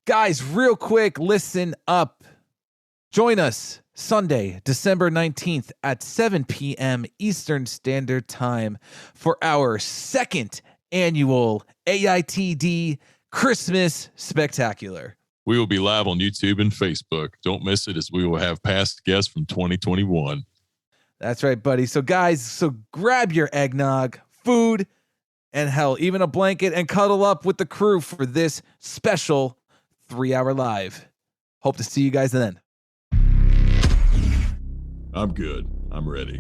Guys, real quick, listen up. Join us Sunday, December 19th at 7 p.m. Eastern Standard Time for our second annual AITD Christmas Spectacular. We will be live on YouTube and Facebook. Don't miss it, as we will have past guests from 2021. That's right, buddy. So guys, grab your eggnog, food, and hell, even a blanket, and cuddle up with the crew for this special 3-hour live. Hope to see you guys then. I'm good. I'm ready.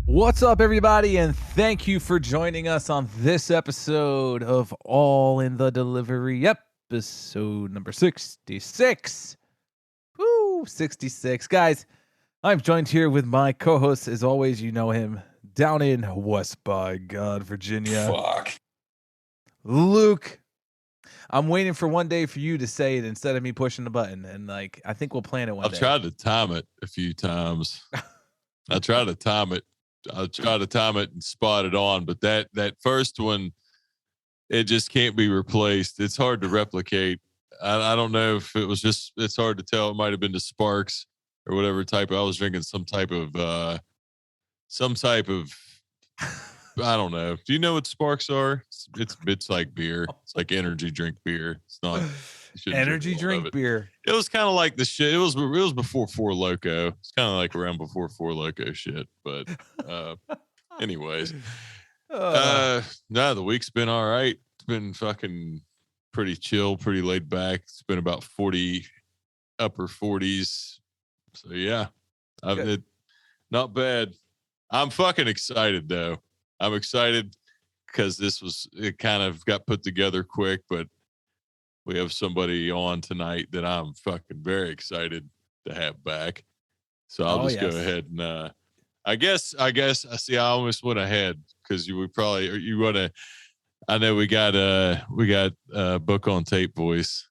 What's up, everybody, and thank you for joining us on this episode of All in the Delivery, episode number 66. Woo, 66. Guys, I'm joined here with my co-host, as always, you know him, down in West by God, Virginia. Fuck. Luke, I'm waiting for one day for you to say it instead of me pushing the button, and I think we'll plan it one day. I've tried to time it a few times. I tried to time it. I'll try to time it and spot it on, but that first one, it just can't be replaced. It's hard to replicate. I don't know if it was just, it's hard to tell. It might have been the sparks or whatever type. I was drinking some type of, I don't know. Do you know what sparks are? It's like beer. It's like energy drink beer. It's not energy drink beer. It was kind of like the shit. It was before Four Loko. It's kind of like around before Four Loko shit. But anyways, no, the week's been all right. It's been fucking pretty chill, pretty laid back. It's been about 40, upper 40s. So yeah, not bad. I'm fucking excited though. I'm excited because it kind of got put together quick, but we have somebody on tonight that I'm fucking very excited to have back. So I'll go ahead and I guess I see. I almost went ahead because you want to. I know we got book on tape voice,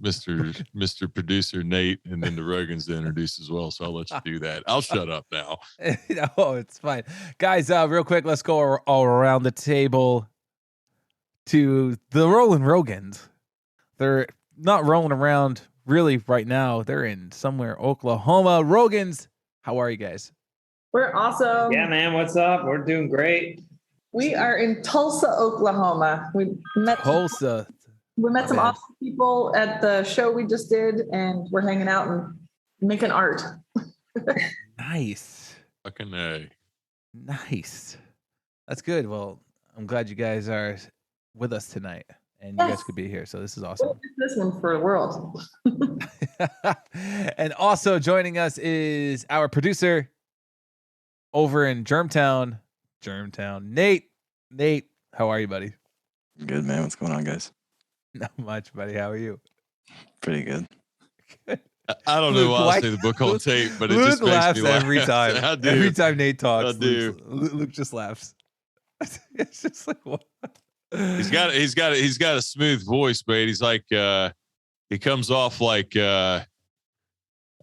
Mr. Producer Nate, and then the Rogans to introduce as well. So I'll let you do that. I'll shut up now. No, it's fine, guys. Real quick, let's go all around the table to the Rolling Rogans. They're not rolling around really right now. They're in somewhere Oklahoma. Rogans, how are you guys? We're awesome. Yeah, man. What's up? We're doing great. We are in Tulsa, Oklahoma. We met some awesome people at the show we just did, and we're hanging out and making art. Nice. Fucking A. Nice. That's good. Well, I'm glad you guys are with us tonight. And you guys could be here, so this is awesome. This one for the world. And also joining us is our producer over in Germtown, Nate. Nate, how are you, buddy? Good, man. What's going on, guys? Not much, buddy. How are you? Pretty good. I don't know why I say the book on tape, but it Luke just makes laughs me laugh every time. I do. Every time Nate talks, I do. Luke just laughs. It's just like, what? He's got a smooth voice, but he's like he comes off like I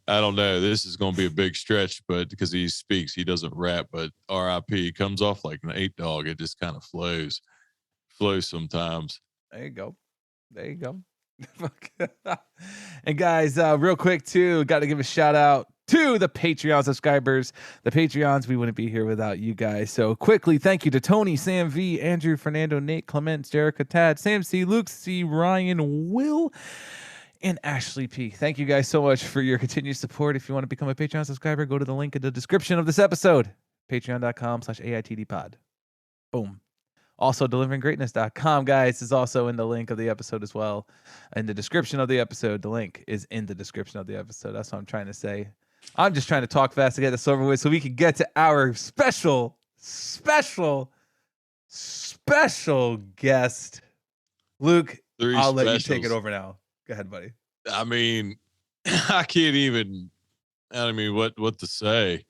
don't know. This is going to be a big stretch, but because he speaks, he doesn't rap. But R.I.P. He comes off like an 8 dog. It just kind of flows sometimes. There you go. And guys, real quick too, got to give a shout out to the Patreon subscribers. The Patreons, we wouldn't be here without you guys. So quickly, thank you to Tony, Sam V, Andrew, Fernando, Nate, Clement, Jerica, Tad, Sam C, Luke C, Ryan, Will, and Ashley P. Thank you guys so much for your continued support. If you want to become a Patreon subscriber, go to the link in the description of this episode. Patreon.com/AITDpod. Boom. Also, deliveringgreatness.com, guys, is also in the link of the episode as well. In the description of the episode, the link is in the description of the episode. That's what I'm trying to say. I'm just trying to talk fast to get this over with so we can get to our special guest. Luke, I'll let you take it over now. Go ahead, buddy. I mean, I don't mean what to say.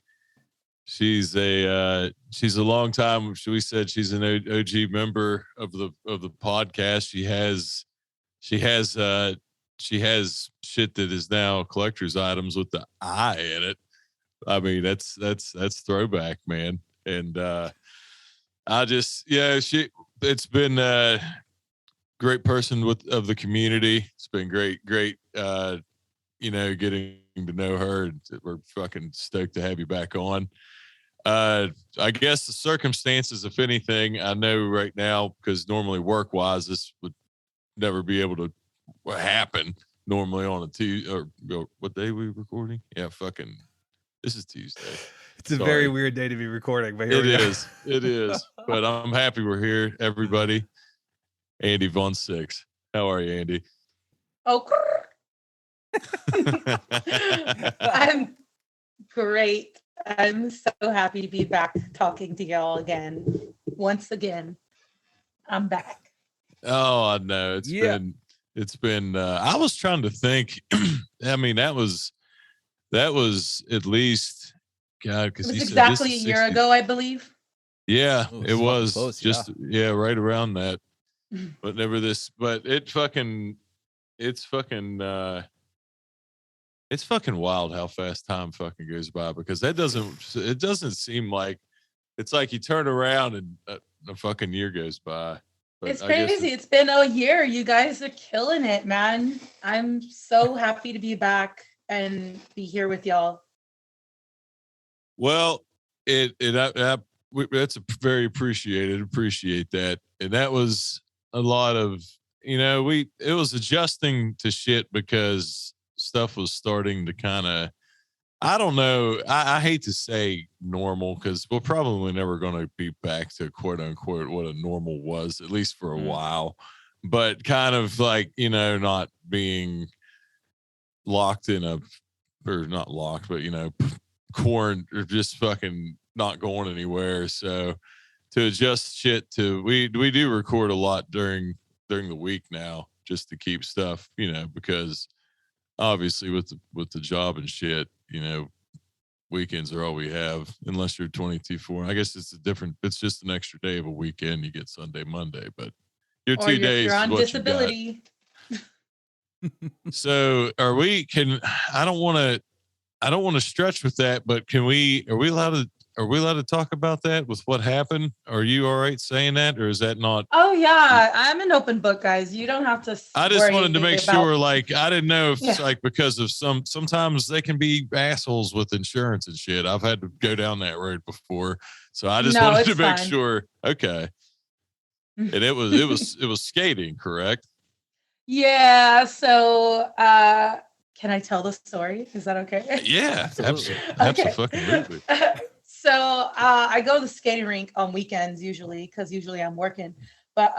She's a long time. We said she's an OG member of the podcast. She has she has shit that is now collector's items with the I in it. I mean, that's throwback, man. And I just, it's been a great person of the community. It's been great, getting to know her. We're fucking stoked to have you back on. I guess the circumstances, if anything, I know right now, because normally work wise, this would never be able to happen normally on a Tuesday or what day we recording? Yeah, fucking this is Tuesday. It's a very weird day to be recording, but it is. But I'm happy we're here, everybody. Andi Von Sixx. How are you, Andy? Oh, I'm great. I'm so happy to be back talking to y'all again. Once again, I'm back. Oh, I know. It's been I was trying to think. I mean, that was at least God, because it was exactly a year ago, I believe. Yeah, it was close, right around that. But never this, but it's fucking wild how fast time fucking goes by, because it doesn't seem like, it's like you turn around and a fucking year goes by. But it's crazy. It's been a year. You guys are killing it, man. I'm so happy to be back and be here with y'all. Well, that's a very appreciated. Appreciate that. And that was a lot of, it was adjusting to shit because stuff was starting to kind of, I don't know. I hate to say normal, because we're probably never going to be back to quote unquote what a normal was, at least for a while. But kind of like, not being locked in or not locked, but, corn, or just fucking not going anywhere. So to adjust shit to, we do record a lot during the week now, just to keep stuff, because obviously with the job and shit, weekends are all we have, unless you're 22/4. I guess it's just an extra day of a weekend. You get Sunday, Monday, but your 2 days you're on is what disability. You got. So I don't want to stretch with that, but are we allowed to talk about that with what happened? Are you all right saying that, or is that not? Oh yeah, I'm an open book, guys. You don't have to. I just wanted to make sure, like, I didn't know if it's like, because of sometimes they can be assholes with insurance and shit. I've had to go down that road before, so I just wanted to make sure. Okay, and it was skating, correct? Yeah. So, can I tell the story? Is that okay? Yeah, absolutely. So I go to the skating rink on weekends usually, because usually I'm working. But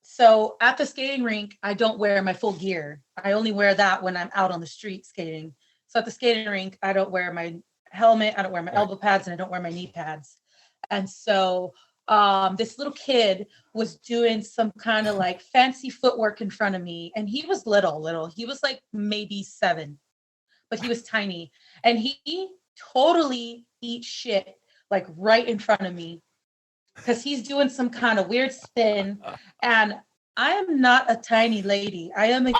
so at the skating rink, I don't wear my full gear. I only wear that when I'm out on the street skating. So at the skating rink, I don't wear my helmet, I don't wear my elbow pads, and I don't wear my knee pads. And so this little kid was doing some kind of like fancy footwork in front of me. And he was little. He was like maybe 7, but he was tiny. And he totally eats shit like right in front of me, because he's doing some kind of weird spin. And I am not a tiny lady. I am a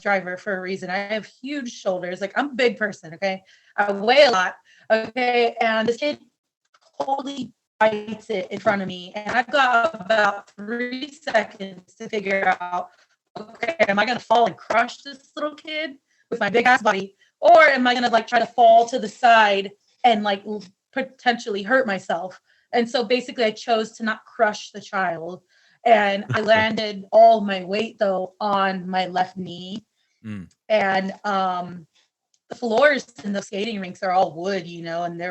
driver for a reason. I have huge shoulders. Like, I'm a big person. Okay. I weigh a lot. Okay. And this kid totally bites it in front of me. And I've got about 3 seconds to figure out, okay, am I going to fall and crush this little kid with my big ass body? Or am I going to like try to fall to the side and like potentially hurt myself? And so basically I chose to not crush the child. And I landed all my weight though on my left knee. And the floors in the skating rinks are all wood, and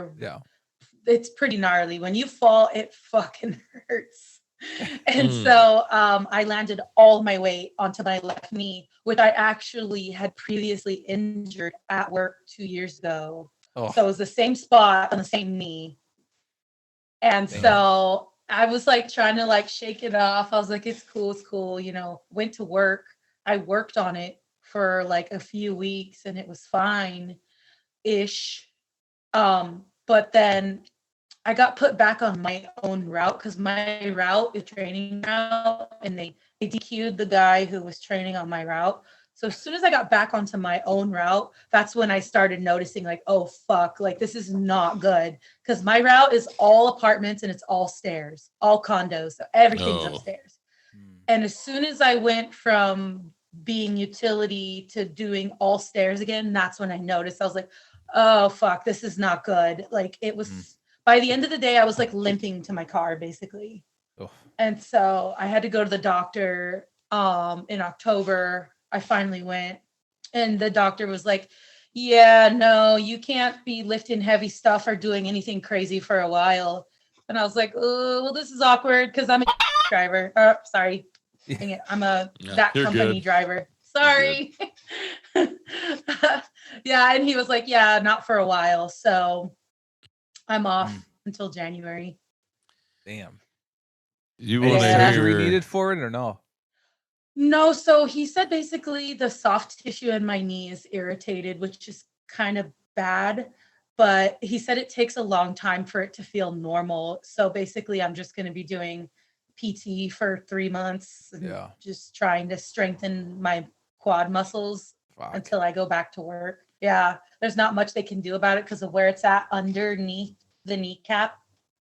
it's pretty gnarly. When you fall, it fucking hurts. And so I landed all my weight onto my left knee, which I actually had previously injured at work 2 years ago. Oh. So it was the same spot on the same knee. And so I was like trying to like shake it off. I was like, it's cool. Went to work. I worked on it for like a few weeks and it was fine-ish. But then I got put back on my own route, because my route is training route, and they DQ'd the guy who was training on my route. So as soon as I got back onto my own route, that's when I started noticing like, oh, fuck, like this is not good. Because my route is all apartments and it's all stairs, all condos. So everything's upstairs. And as soon as I went from being utility to doing all stairs again, that's when I noticed. I was like, oh, fuck, this is not good. Like it was, by the end of the day, I was like limping to my car basically. Oh. And so I had to go to the doctor in October. I finally went and the doctor was like, yeah, no, you can't be lifting heavy stuff or doing anything crazy for a while. And I was like, oh, well, this is awkward because I'm a driver. Sorry. Dang it. I'm that company driver. Sorry. Yeah. And he was like, yeah, not for a while. So I'm off until January. Damn. You want to hear surgery needed for it or no? No, so he said basically the soft tissue in my knee is irritated, which is kind of bad, but he said it takes a long time for it to feel normal. So basically I'm just going to be doing PT for 3 months and just trying to strengthen my quad muscles until I go back to work. Yeah, there's not much they can do about it because of where it's at underneath the kneecap.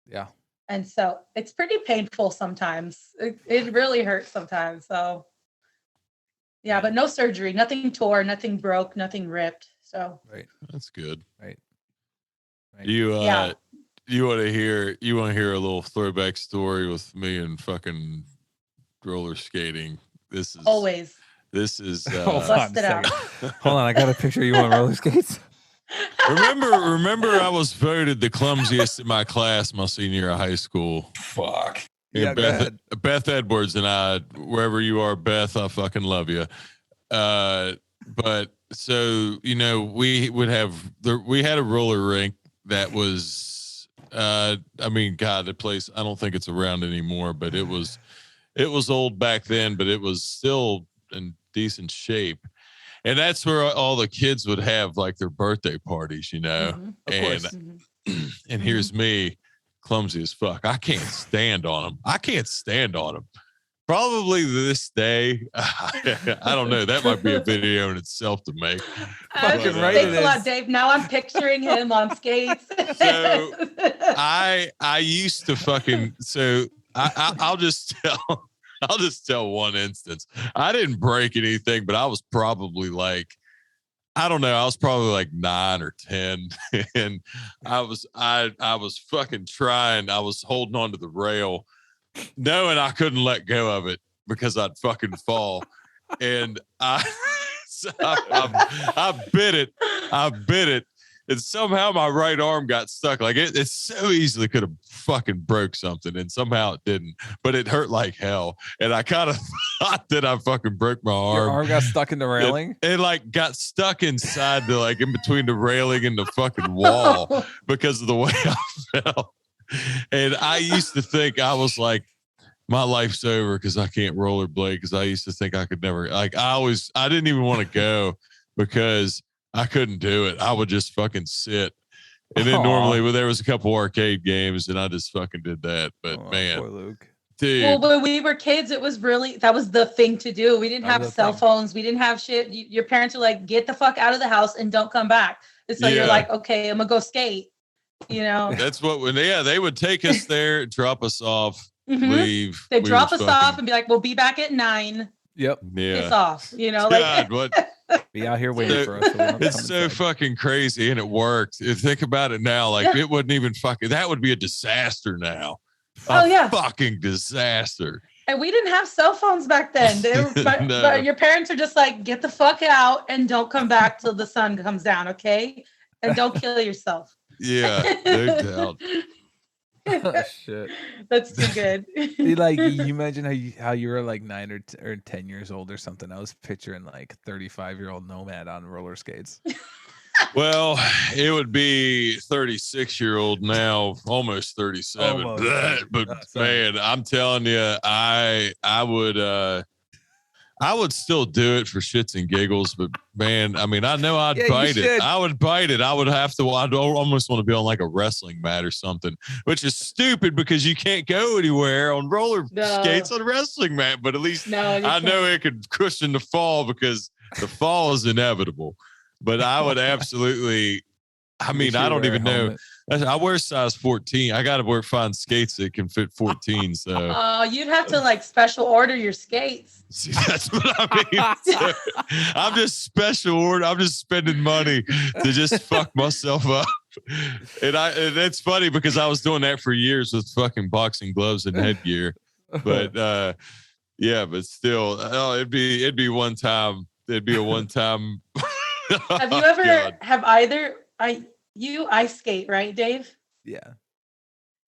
Yeah. And so it's pretty painful sometimes. It really hurts sometimes. So yeah, but no surgery, nothing tore, nothing broke, nothing ripped. So that's good. Right. You want to hear a little throwback story with me and fucking roller skating. This is always. This is bust it out. Hold on, I got a picture of you on roller skates. Remember I was voted the clumsiest in my class my senior year of high school. Fuck. Yeah, Beth Edwards and I, wherever you are, Beth, I fucking love you. But so, you know, we had a roller rink that was, I mean, God, the place, I don't think it's around anymore, but it was old back then, but it was still in decent shape. And that's where all the kids would have like their birthday parties, you know. And here's me, clumsy as fuck. I can't stand on them. Probably this day, I don't know. That might be a video in itself to make. Thanks a lot, Dave. Now I'm picturing him on skates. So I used to fucking I'll just tell one instance. I didn't break anything, but I was probably like, I don't know. I was probably like 9 or 10, and I was fucking trying. I was holding on to the rail, knowing I couldn't let go of it because I'd fucking fall, and I bit it. And somehow my right arm got stuck. Like it so easily could have fucking broke something, and somehow it didn't. But it hurt like hell, and I kind of thought that I fucking broke my arm. Your arm got stuck in the railing. It like got stuck inside the like in between the railing and the fucking wall because of the way I fell. And I used to think I was like, my life's over because I can't rollerblade. Because I used to think I could never. Like I didn't even want to go because I couldn't do it. I would just fucking sit. And then normally there was a couple arcade games and I just fucking did that. But man, poor Luke. Dude. Well, when we were kids, it was really, that was the thing to do. We didn't have cell phones. We didn't have shit. Your parents were like, get the fuck out of the house and don't come back. And so you're like, okay, I'm gonna go skate. You know? That's what, they would take us there, drop us off, leave. They drop us off and be like, we'll be back at 9. Yep. Yeah. Piss off, you know, God, like be out here waiting for us. So it's so fucking crazy, and it worked. Think about it now, like it wouldn't even fucking. That would be a disaster now. Fucking disaster. And we didn't have cell phones back then. But your parents are just like, get the fuck out and don't come back till the sun comes down, okay? And don't kill yourself. Yeah, no doubt. Oh, shit. That's too good. Like you imagine how you were like 9 or 10 years old or something. I was picturing like 35-year-old nomad on roller skates. Well, it would be 36-year-old now, almost 37. But man, I'm telling you, I would still do it for shits and giggles, but man, I mean, I know I'd bite it. I would bite it. I'd almost want to be on like a wrestling mat or something, which is stupid because you can't go anywhere on roller skates on a wrestling mat, but at least I know it could cushion the fall because The fall is inevitable, but I would absolutely. I mean, I don't even know. I wear size 14. I got to find skates that can fit 14. So, you'd have to like special order your skates. See, that's what I mean. So, I'm just special order. I'm just spending money to just fuck myself up. And that's funny because I was doing that for years with fucking boxing gloves and headgear. But yeah, but still, it'd be one time. It'd be a one time. Have you ever you ice skate, right, Dave? Yeah.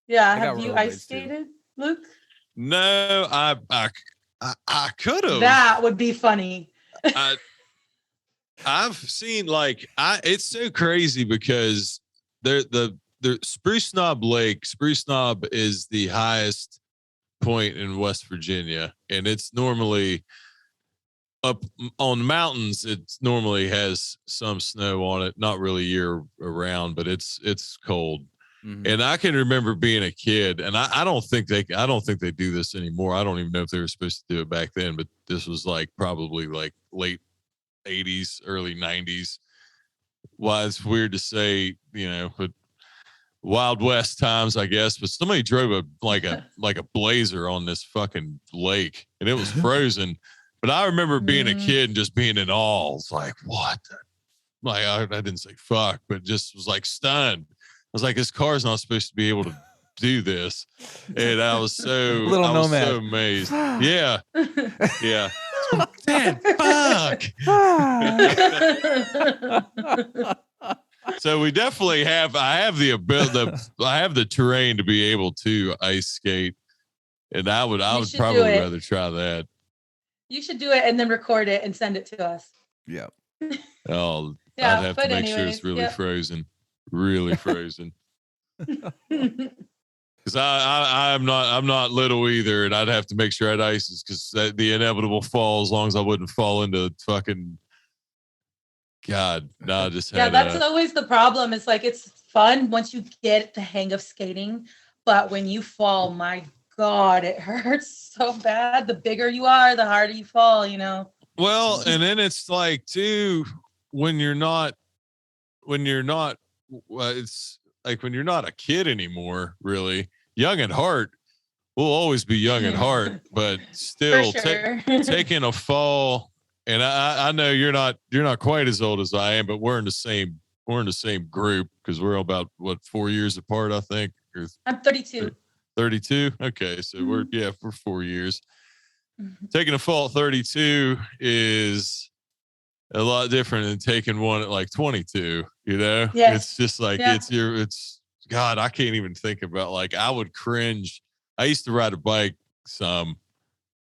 Yeah. Have you ice skated, Luke? No, I could have. That would be funny. I've seen it's so crazy because the Spruce Knob Lake. Spruce Knob is the highest point in West Virginia, and it's normally up on mountains. It normally has some snow on it, not really year around, but it's cold. Mm-hmm. And I can remember being a kid, and I don't think they do this anymore. I don't even know if they were supposed to do it back then, but this was like probably like late 80s, early 90s. Well, it's weird to say, but Wild West times, I guess. But somebody drove a blazer on this fucking lake, and it was frozen. But I remember being a kid and just being in awe. It's like, what? Like, I didn't say fuck, but just was like stunned. I was like, this car's not supposed to be able to do this. And I was so amazed. Yeah. Yeah. Dad, fuck. So we definitely I have the ability, I have the terrain to be able to ice skate. And I would probably rather try that. You should do it and then record it and send it to us. Yeah. Oh, yeah, I'd have to make sure it's really frozen. Really frozen. Because I'm not little either, and I'd have to make sure I'd ices because the inevitable fall, as long as I wouldn't fall into fucking God. No, I just had that's always the problem. It's like it's fun once you get the hang of skating, but when you fall, my God, it hurts so bad. The bigger you are, the harder you fall, Well, and then it's like too, when you're not it's like when you're not a kid anymore, really young at heart, we'll always be young at heart, but still taking a fall. And I know you're not quite as old as I am, but we're in the same group because we're about 4 years apart, I think. I'm 32. 32. Okay. So we're 4 years. Taking a fall at 32 is a lot different than taking one at like 22, Yes. It's just like, it's God, I can't even think about, like, I would cringe. I used to ride a bike some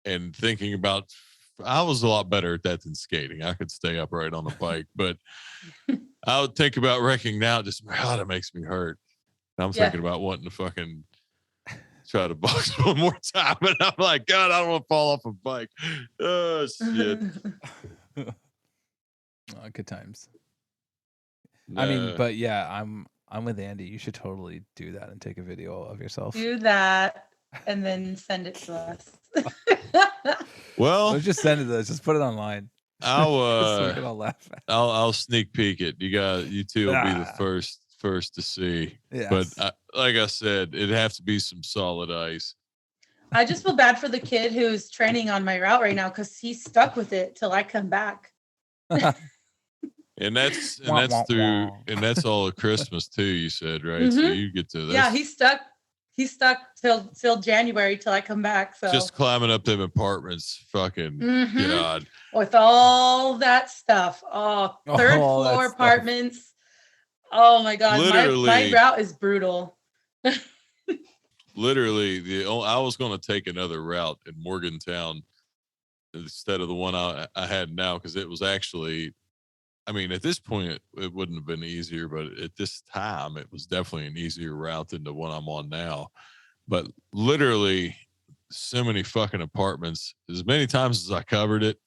and thinking about, I was a lot better at that than skating. I could stay upright on a bike, but I would think about wrecking now. Just, God, it makes me hurt. I'm thinking about wanting to fucking try to box one more time. And I'm like, God, I don't want to fall off a bike. Oh, shit. Good times. I mean, but yeah, I'm with Andy. You should totally do that and take a video of yourself. Do that and then send it to us. Well, don't just send it to us. Just put it online. I'll sneak peek it. You two will be the first to see. Yes. But like I said, it'd have to be some solid ice. I just feel bad for the kid who's training on my route right now because he's stuck with it till I come back. And that's all of Christmas too, you said, right? Mm-hmm. So you get to that. Yeah, he's stuck till January till I come back. So just climbing up them apartments, fucking God. With all that stuff. Third floor apartments. Stuff. Oh my God. My route is brutal. Literally, I was going to take another route in Morgantown instead of the one I had now, because it was actually, I mean, at this point, it wouldn't have been easier, but at this time, it was definitely an easier route than the one I'm on now. But literally, so many fucking apartments, as many times as I covered it,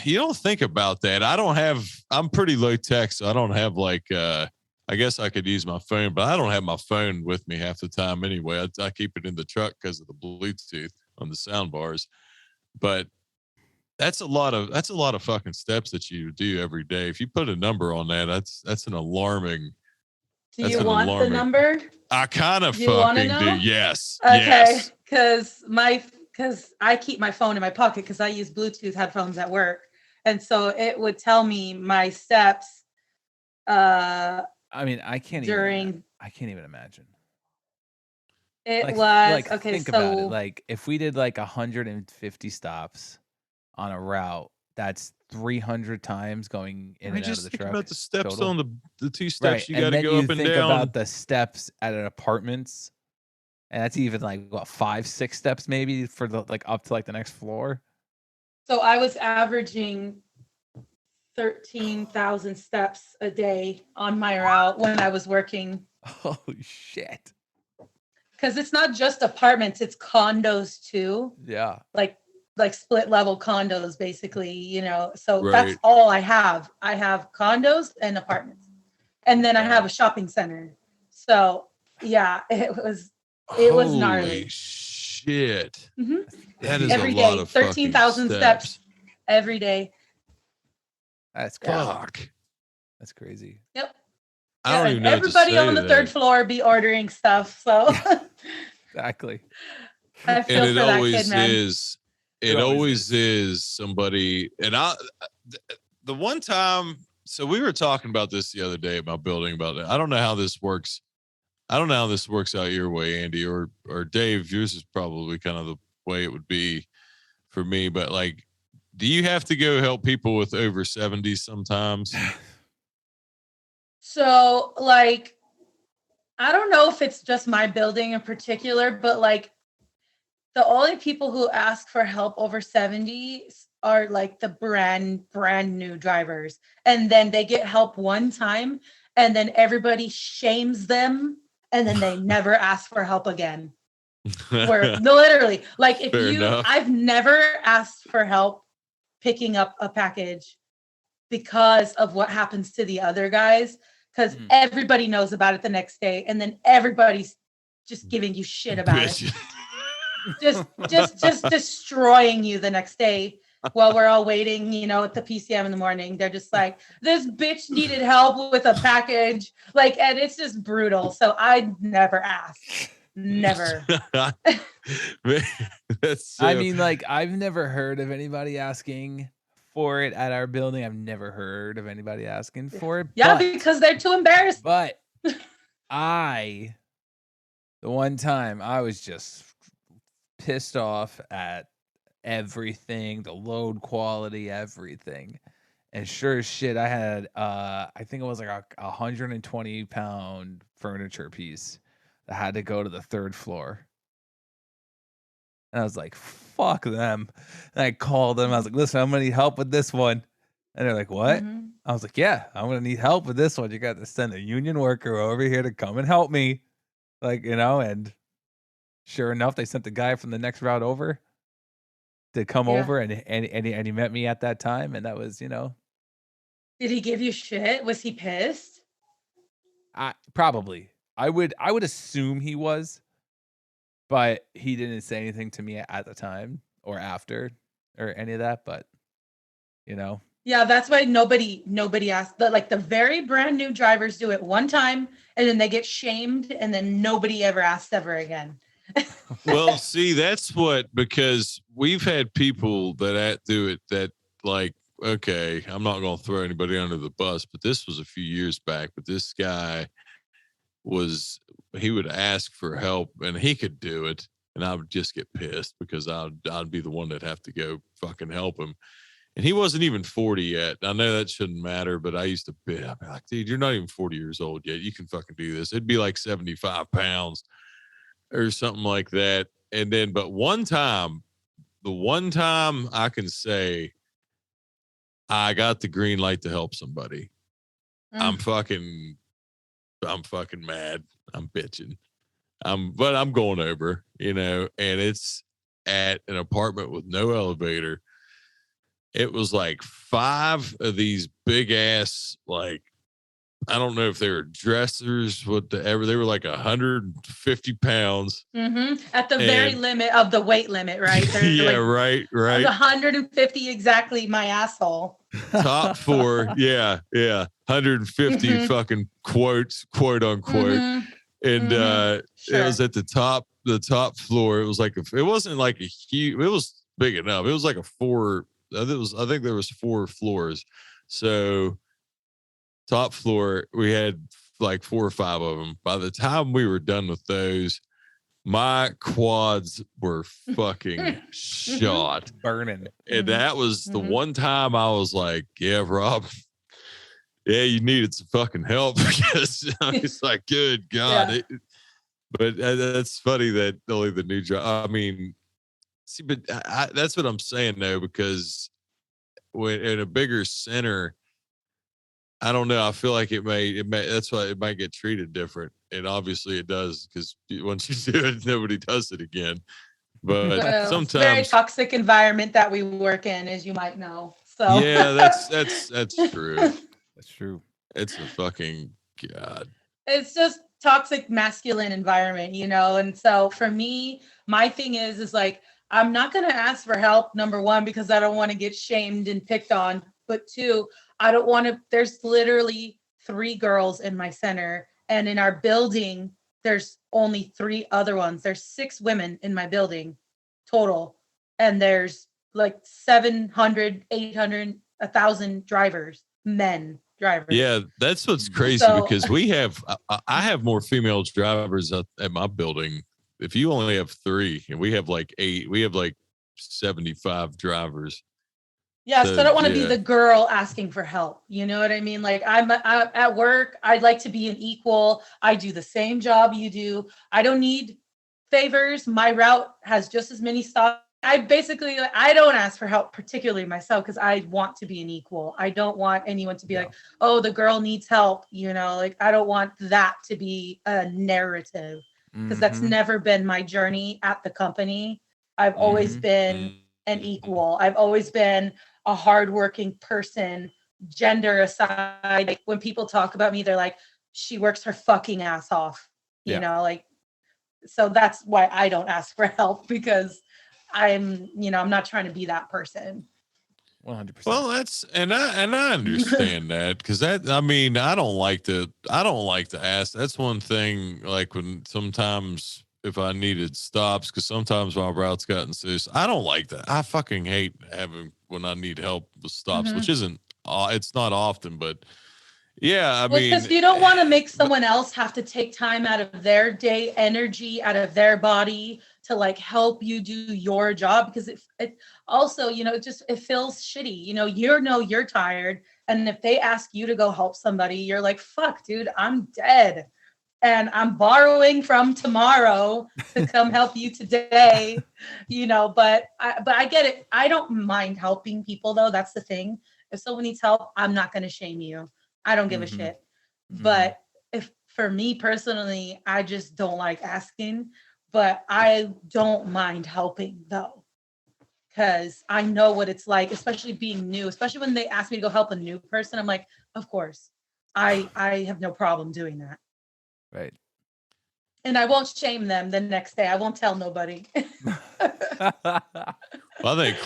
you don't think about that. I'm pretty low tech, so I don't have I guess I could use my phone, but I don't have my phone with me half the time anyway. I keep it in the truck because of the Bluetooth on the sound bars. But That's a lot of fucking steps that you do every day. If you put a number on that, that's an alarming. Do you want the number? I kind of fucking do. Yes. Okay. Because I keep my phone in my pocket because I use Bluetooth headphones at work, and so it would tell me my steps. I mean, I can't even imagine. It was okay. Think about it. Like, if we did like 150 stops on a route, that's 300 times going in and out of the truck. Think about the steps total. on the two steps you got to go up and think down. About the steps at an apartments, and that's even like what 5-6 steps maybe for the like up to like the next floor. So I was averaging 13,000 steps a day on my route when I was working. Oh shit! Because it's not just apartments; it's condos too. Yeah. Like split level condos, basically, you know. So that's all I have. I have condos and apartments, and then I have a shopping center. So yeah, it was gnarly. Holy shit! Mm-hmm. That is every a lot day, of 13,000 steps every day. That's crazy. Fuck. That's crazy. Yep. I don't even know. Everybody on the third floor be ordering stuff. So exactly. I feel for that kid, man. It always is somebody. And the one time, so we were talking about this the other day at my building about it. I don't know how this works. I don't know how this works out your way, Andy, or Dave. Yours is probably kind of the way it would be for me. But like, do you have to go help people with over 70 sometimes? So like, I don't know if it's just my building in particular, but like the only people who ask for help over 70 are like the brand new drivers. And then they get help one time and then everybody shames them and then they never ask for help again. Literally, like I've never asked for help picking up a package because of what happens to the other guys, because everybody knows about it the next day and then everybody's just giving you shit about it. just destroying you the next day while we're all waiting, you know, at the PCM in the morning. They're just like, this bitch needed help with a package, like, and it's just brutal. So I never ask. Never. I mean, like, I've never heard of anybody asking for it at our building. I've never heard of anybody asking for it. Yeah, because they're too embarrassed. But the one time I was just pissed off at everything, the load quality, everything. And sure as shit, I had I think it was like a 120-pound furniture piece that had to go to the third floor. And I was like, fuck them. And I called them. I was like, listen, I'm gonna need help with this one. And they're like, what? Mm-hmm. I was like, yeah, I'm gonna need help with this one. You got to send a union worker over here to come and help me. Like, you know, and sure enough, they sent the guy from the next route over to come over and he met me at that time. And that was, you know. Did he give you shit? Was he pissed? Probably. I would assume he was, but he didn't say anything to me at the time or after or any of that. But, you know. Yeah, that's why nobody asked. The very brand new drivers do it one time and then they get shamed and then nobody ever asks ever again. Well, see, that's because we've had people that do it that like, okay, I'm not going to throw anybody under the bus, but this was a few years back. But this guy he would ask for help and he could do it. And I would just get pissed because I'd be the one that'd have to go fucking help him. And he wasn't even 40 yet. I know that shouldn't matter, but I used to be like, dude, you're not even 40 years old yet. You can fucking do this. It'd be like 75 pounds or something like that. And then, but the one time I can say I got the green light to help somebody, I'm fucking mad. I'm bitching. But I'm going over, you know, and it's at an apartment with no elevator. It was like 5 of these big ass, like, I don't know if they were dressers, whatever. They were like 150 pounds. At the very limit of the weight limit, right? Yeah, like, right. 150 exactly, my asshole. Top floor, yeah. 150 fucking quote unquote. And Sure. it was at the top floor. It was like it wasn't like a huge, it was big enough. It was like I think there was 4 floors. So top floor, we had like 4 or 5 of them. By the time we were done with those, my quads were fucking shot. Burning. And that was the one time I was like, yeah, Rob, yeah, you needed some fucking help. Because I was like, good God. Yeah. But that's funny that only the new job. I mean, see, but that's what I'm saying though, because when in a bigger center, I don't know. I feel like it may. That's why it might get treated different, and obviously it does because once you do it, nobody does it again. But sometimes it's a very toxic environment that we work in, as you might know. So yeah, that's true. That's true. It's a fucking God. It's just toxic masculine environment, and so for me, my thing is like I'm not going to ask for help, number one, because I don't want to get shamed and picked on, but 2, I don't want to. There's literally 3 girls in my center, and in our building there's only 3 other ones. There's 6 women in my building total, and there's like 700, 800, 1,000 men drivers. Yeah, that's what's crazy because I have more female drivers at my building. If you only have 3 and we have like 8, we have like 75 drivers. Yeah, so I don't want to be the girl asking for help. You know what I mean? Like I'm at work. I'd like to be an equal. I do the same job you do. I don't need favors. My route has just as many stops. I don't ask for help, particularly myself, because I want to be an equal. I don't want anyone to be like, oh, the girl needs help. Like I don't want that to be a narrative because that's never been my journey at the company. I've always been an equal. I've always been a hardworking person, gender aside. Like when people talk about me, they're like, she works her fucking ass off, you know, like, so that's why I don't ask for help because I'm not trying to be that person. 100%. Well, that's, and I understand that because I don't like to ask. That's one thing, like when sometimes if I needed stops, because sometimes my route's gotten serious. I don't like that. I fucking hate having when I need help with stops, which isn't, it's not often, but yeah, I mean, because you don't want to make someone else have to take time out of their day, energy out of their body to like help you do your job, because it also, it feels shitty. You're tired. And if they ask you to go help somebody, you're like, fuck, dude, I'm dead. And I'm borrowing from tomorrow to come help you today, but I get it. I don't mind helping people though. That's the thing. If someone needs help, I'm not going to shame you. I don't give a shit. But if for me personally, I just don't like asking, but I don't mind helping though. Cause I know what it's like, especially being new, especially when they ask me to go help a new person. I'm like, of course, I have no problem doing that. Right. And I won't shame them the next day. I won't tell nobody. I think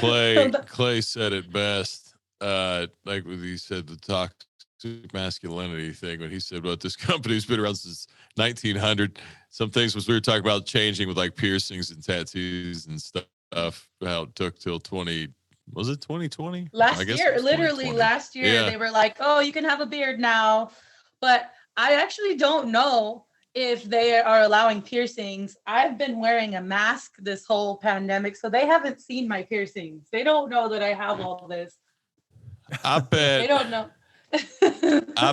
Clay said it best. Like when he said the toxic masculinity thing, when he said, well, this company's been around since 1900. Some things we were talking about changing with like piercings and tattoos and stuff, how it took till 2020? Last year, they were like, oh, you can have a beard now. But I actually don't know if they are allowing piercings. I've been wearing a mask this whole pandemic, so they haven't seen my piercings. They don't know that I have all this. I bet they don't know. I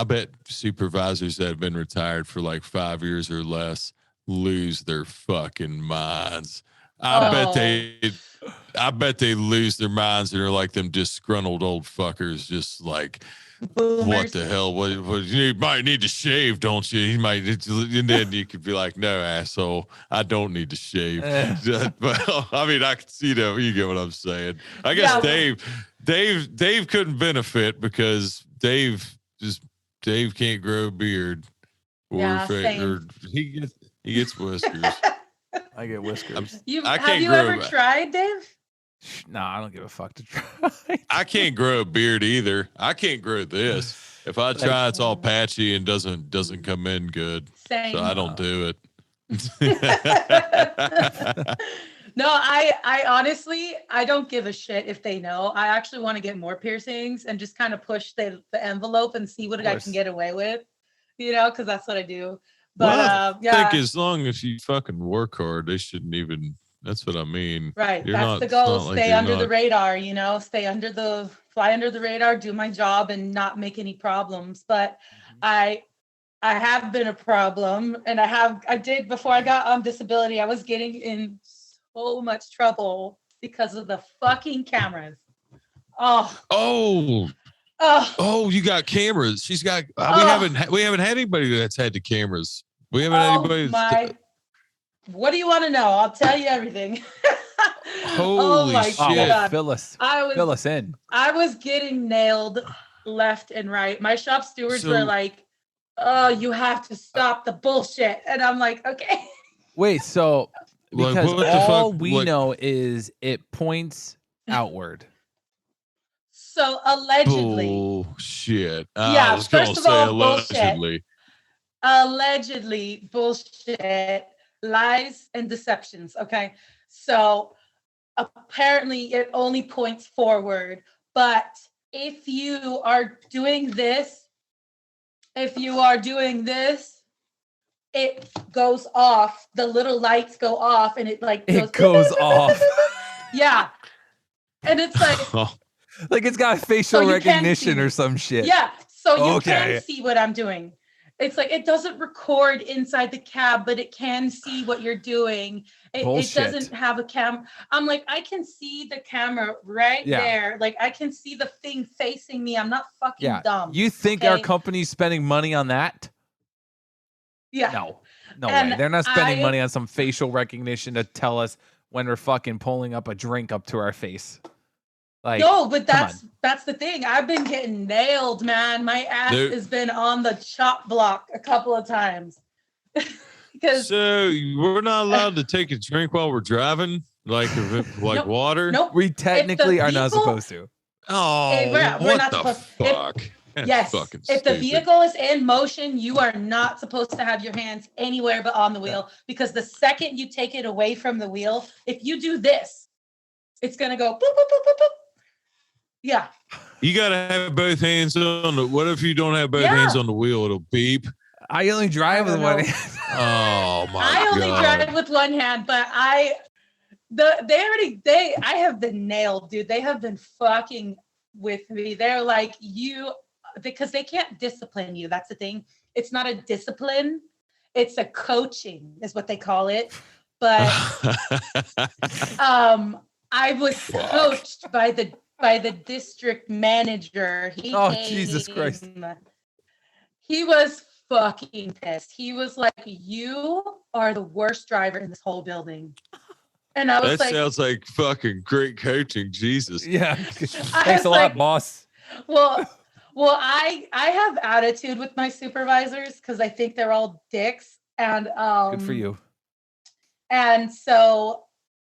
bet supervisors that have been retired for like 5 years or less lose their fucking minds. I bet they lose their minds and are like them disgruntled old fuckers, just like, boomers. What the hell? What you might need to shave, don't you? You might, and then you could be like, no, asshole, I don't need to shave. But I mean, I can see that. You get what I'm saying? I guess Dave couldn't benefit because Dave can't grow a beard. Or he gets whiskers. I get whiskers. Have you ever tried, Dave? No, I don't give a fuck to try. I can't grow a beard either. I can't grow this. If I try, it's all patchy and doesn't come in good. Same. So I don't do it. No, I honestly, I don't give a shit if they know. I actually want to get more piercings and just kind of push the envelope and see what I can get away with, because that's what I do. But I think as long as you fucking work hard, they shouldn't even. That's what I mean. Right. That's the goal. Stay under the radar, fly under the radar, do my job and not make any problems. But I have been a problem, and I did before I got on disability. I was getting in so much trouble because of the fucking cameras. Oh, you got cameras. She's got. We haven't had anybody that's had the cameras. We haven't had anybody. What do you want to know? I'll tell you everything. Holy shit! God. Fill us in. I was getting nailed left and right. My shop stewards were like, "Oh, you have to stop the bullshit," and I'm like, "Okay." Wait, so because all we know is it points outward. So allegedly. Bullshit. Yeah. First of all, allegedly. Allegedly bullshit. Lies and deceptions. Okay. So apparently it only points forward. But if you are doing this, it goes off. The little lights go off and it goes off. Yeah. And it's like, like it's got facial recognition or some shit. Yeah. So you can see what I'm doing. It's like it doesn't record inside the cab, but it can see what you're doing. It doesn't have a cam. I'm like, I can see the camera right there. Like I can see the thing facing me. I'm not fucking dumb. You think our company's spending money on that? Yeah. No way. They're not spending money on some facial recognition to tell us when we're fucking pulling up a drink up to our face. Like, no, but that's the thing. I've been getting nailed, man. My ass has been on the chop block a couple of times. So we're not allowed to take a drink while we're driving, like water. Nope. We technically are not supposed to. Oh, we're not the supposed. fuck? Yes. If the vehicle is in motion, you are not supposed to have your hands anywhere but on the wheel, because the second you take it away from the wheel, if you do this, it's gonna go boop boop boop boop boop. Yeah. You gotta have both hands on the. What if you don't have both hands on the wheel? It'll beep. I only drive with one hand. Oh my god! I only drive with one hand, but I have been nailed, dude. They have been fucking with me. They're like, because they can't discipline you. That's the thing. It's not a discipline. It's a coaching, is what they call it. But I was coached by the district manager. Jesus Christ. He was fucking pissed. He was like, "You are the worst driver in this whole building." And I was that sounds like fucking great coaching. Jesus. Yeah. Thanks a lot, boss. Well, I have attitude with my supervisors because I think they're all dicks. And good for you. And so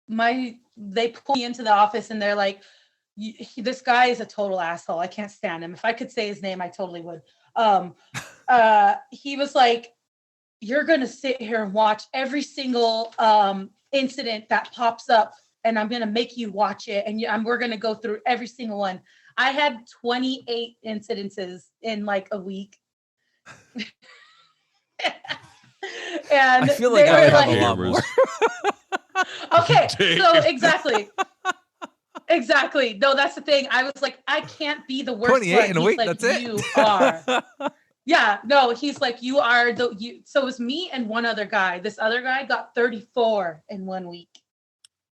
they pull me into the office and they're like, this guy is a total asshole. I can't stand him. If I could say his name, I totally would. He was like, "You're going to sit here and watch every single incident that pops up, and I'm going to make you watch it. And we're going to go through every single one." I had 28 incidences in like a week. And I feel like I would have a lot more. Okay, so exactly. No, that's the thing. I was like, I can't be the worst. 28 in a week. Like, that's you it. are. Yeah, no, he's like, you are you. So it was me and one other guy. This other guy got 34 in 1 week,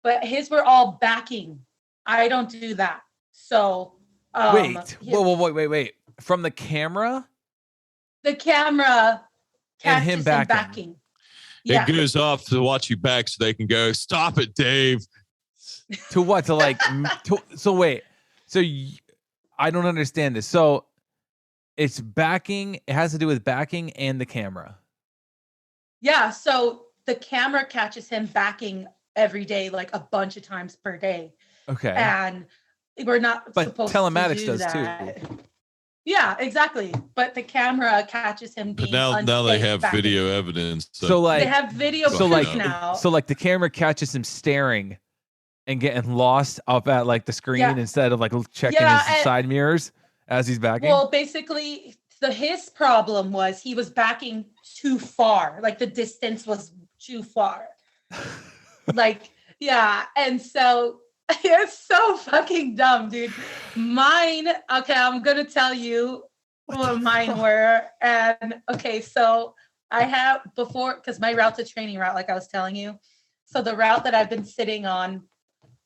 but his were all backing. I don't do that. So wait. From the camera. The camera. And him backing. Yeah. It goes off to watch you back so they can go, "Stop it, Dave." To what? To like, so wait. So I don't understand this. So It's backing. It has to do with backing and the camera. Yeah. So the camera catches him backing every day, like a bunch of times per day. Okay. And we're not supposed telematics to do does that. too. Yeah, exactly. But the camera catches him being But now they have backing. video evidence. So like they have video so proof like now. so like the camera catches him staring and getting lost up at like the screen instead of like checking his side mirrors as he's backing. Well, basically his problem was he was backing too far. Like the distance was too far. Like, yeah. And so it's so fucking dumb, dude. Mine, okay, I'm gonna tell you what mine were. And okay, so I have before, because my route's a training route, like I was telling you. So the route that I've been sitting on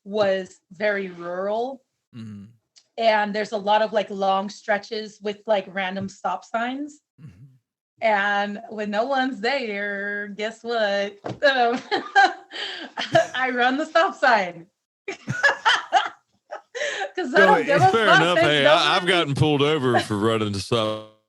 was very rural. Mm-hmm. And there's a lot of like long stretches with like random stop signs. Mm-hmm. And when no one's there, guess what? I run the stop sign. Because I don't give a Fair fuck. enough. Hey, I've gotten pulled over for running the stop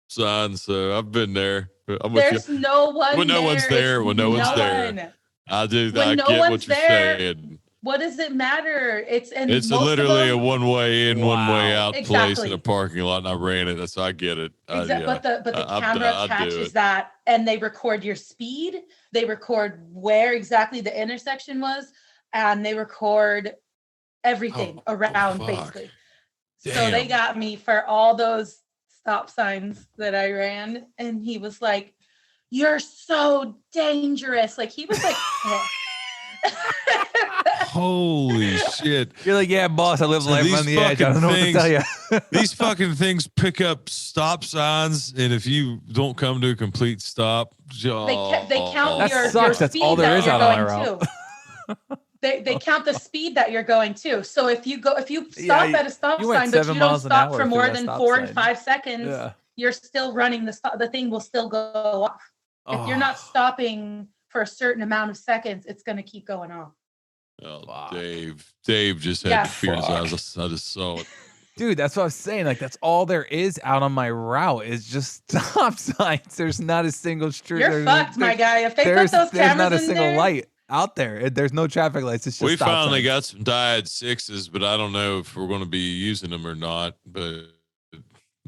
sign, so I've been there. There's no one when no there. one's there. When no one's there. I do. When I no get one's what you're there, saying. What does it matter? It's literally a one way in, one way out place in a Exactly. parking lot, and I ran it. So I get it. Exactly. But the camera catches that, and they record your speed. They record where exactly the intersection was, and they record everything around basically. Damn. So they got me for all those stop signs that I ran, and he was like, "You're so dangerous." Like he was like. Holy shit. You're like, yeah, boss, I live life on the edge. I don't know what to tell you. These fucking things pick up stop signs, and if you don't come to a complete stop, they count that your sucks. speed That's all there that is you're out on going our route. to. They count the speed that you're going to. So if you stop at a stop sign, but you don't stop for more than 4 and 5 seconds, you're still running the thing will still go off. If you're not stopping for a certain amount of seconds, it's going to keep going off. Oh, wow. Dave just had to fear his eyes. I just saw it. Dude, that's what I was saying. Like, that's all there is out on my route is just stop signs. There's not a single street. You're fucked, my guy. If they put those cameras in there. There's not a single light out there. There's no traffic lights. It's just we finally signs. got some Diet Sixes, but I don't know if we're going to be using them or not. But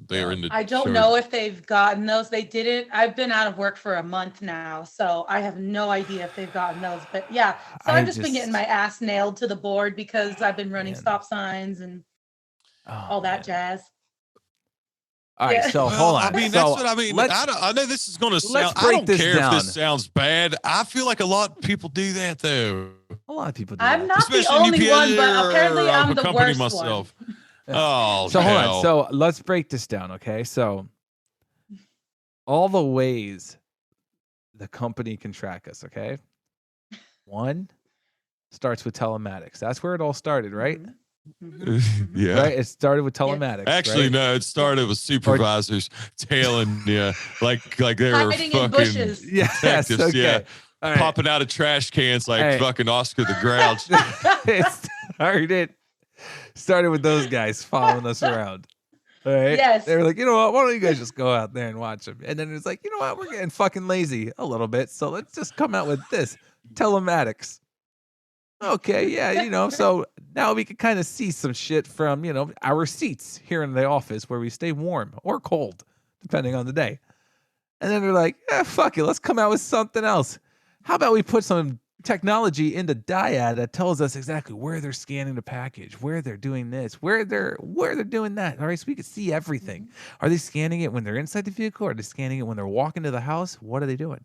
they are in the. I don't know if they've gotten those. They didn't. I've been out of work for a month now, so I have no idea if they've gotten those. But yeah, so I've just been getting my ass nailed to the board because I've been running stop signs and all that jazz. All right, so hold on. I mean, that's what I mean. I know this is going to sound. I don't care if this sounds bad. I feel like a lot of people do that, though. A lot of people do. I'm not the only one, but apparently I'm the worst myself. one. Oh, so hold on. So let's break this down, okay? So all the ways the company can track us, okay? One starts with telematics. That's where it all started, right? Yeah. Right? It started with telematics. Actually, right? No, it started with supervisors tailing you like they were fucking detectives. Okay. Yeah. Right. Popping out of trash cans like fucking Oscar the Grouch. It started with those guys following us around. All right. Yes. They were like, you know what? Why don't you guys just go out there and watch them? And then it's like, you know what? We're getting fucking lazy a little bit. So let's just come out with this telematics. Okay. Yeah. So now we can kind of see some shit from, our seats here in the office where we stay warm or cold, depending on the day. And then they're like, fuck it. Let's come out with something else. How about we put some technology into Dyad that tells us exactly where they're scanning the package, where they're doing this, where they're doing that. All right, so we can see everything. Are they scanning it when they're inside the vehicle? Are they scanning it when they're walking to the house? What are they doing?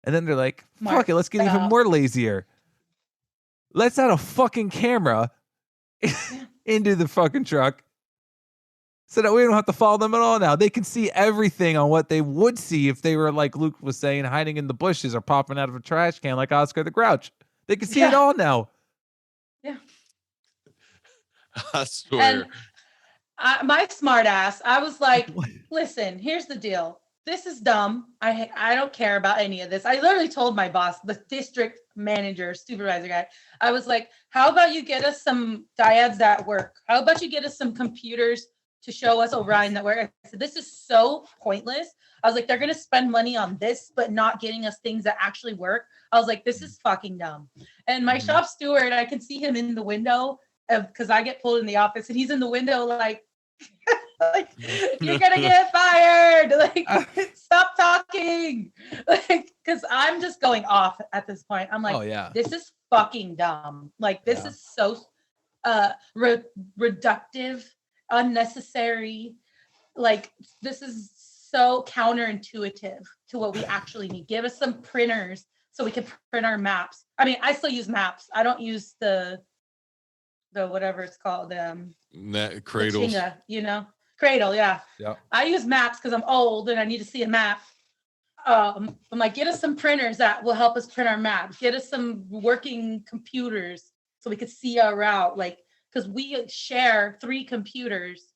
And then they're like, fuck it, let's get even more lazier. Let's add a fucking camera into the fucking truck so that we don't have to follow them at all now. They can see everything on what they would see if they were, like Luke was saying, hiding in the bushes or popping out of a trash can like Oscar the Grouch. They can see it all now. Yeah. I swear. And my smart ass, I was like, listen, here's the deal. This is dumb. I don't care about any of this. I literally told my boss, the district manager, supervisor guy, I was like, how about you get us some dyads that work? How about you get us some computers to show us Orion that I said, this is so pointless. I was like, they're going to spend money on this, but not getting us things that actually work. I was like, this is fucking dumb. And my shop steward, I can see him in the window because I get pulled in the office and he's in the window like, like you're going to get fired. Like, stop talking. Like, because I'm just going off at this point. I'm like, oh, yeah. This is fucking dumb. Like, this is so reductive, unnecessary. Like, this is so counterintuitive to what we actually need. Give us some printers so we can print our maps. I mean, I still use maps. I don't use the whatever it's called, cradles. The Chinga, cradle. Yeah. I use maps because I'm old and I need to see a map. I'm like, get us some printers that will help us print our maps. Get us some working computers so we could see our route. Like, because we share 3 computers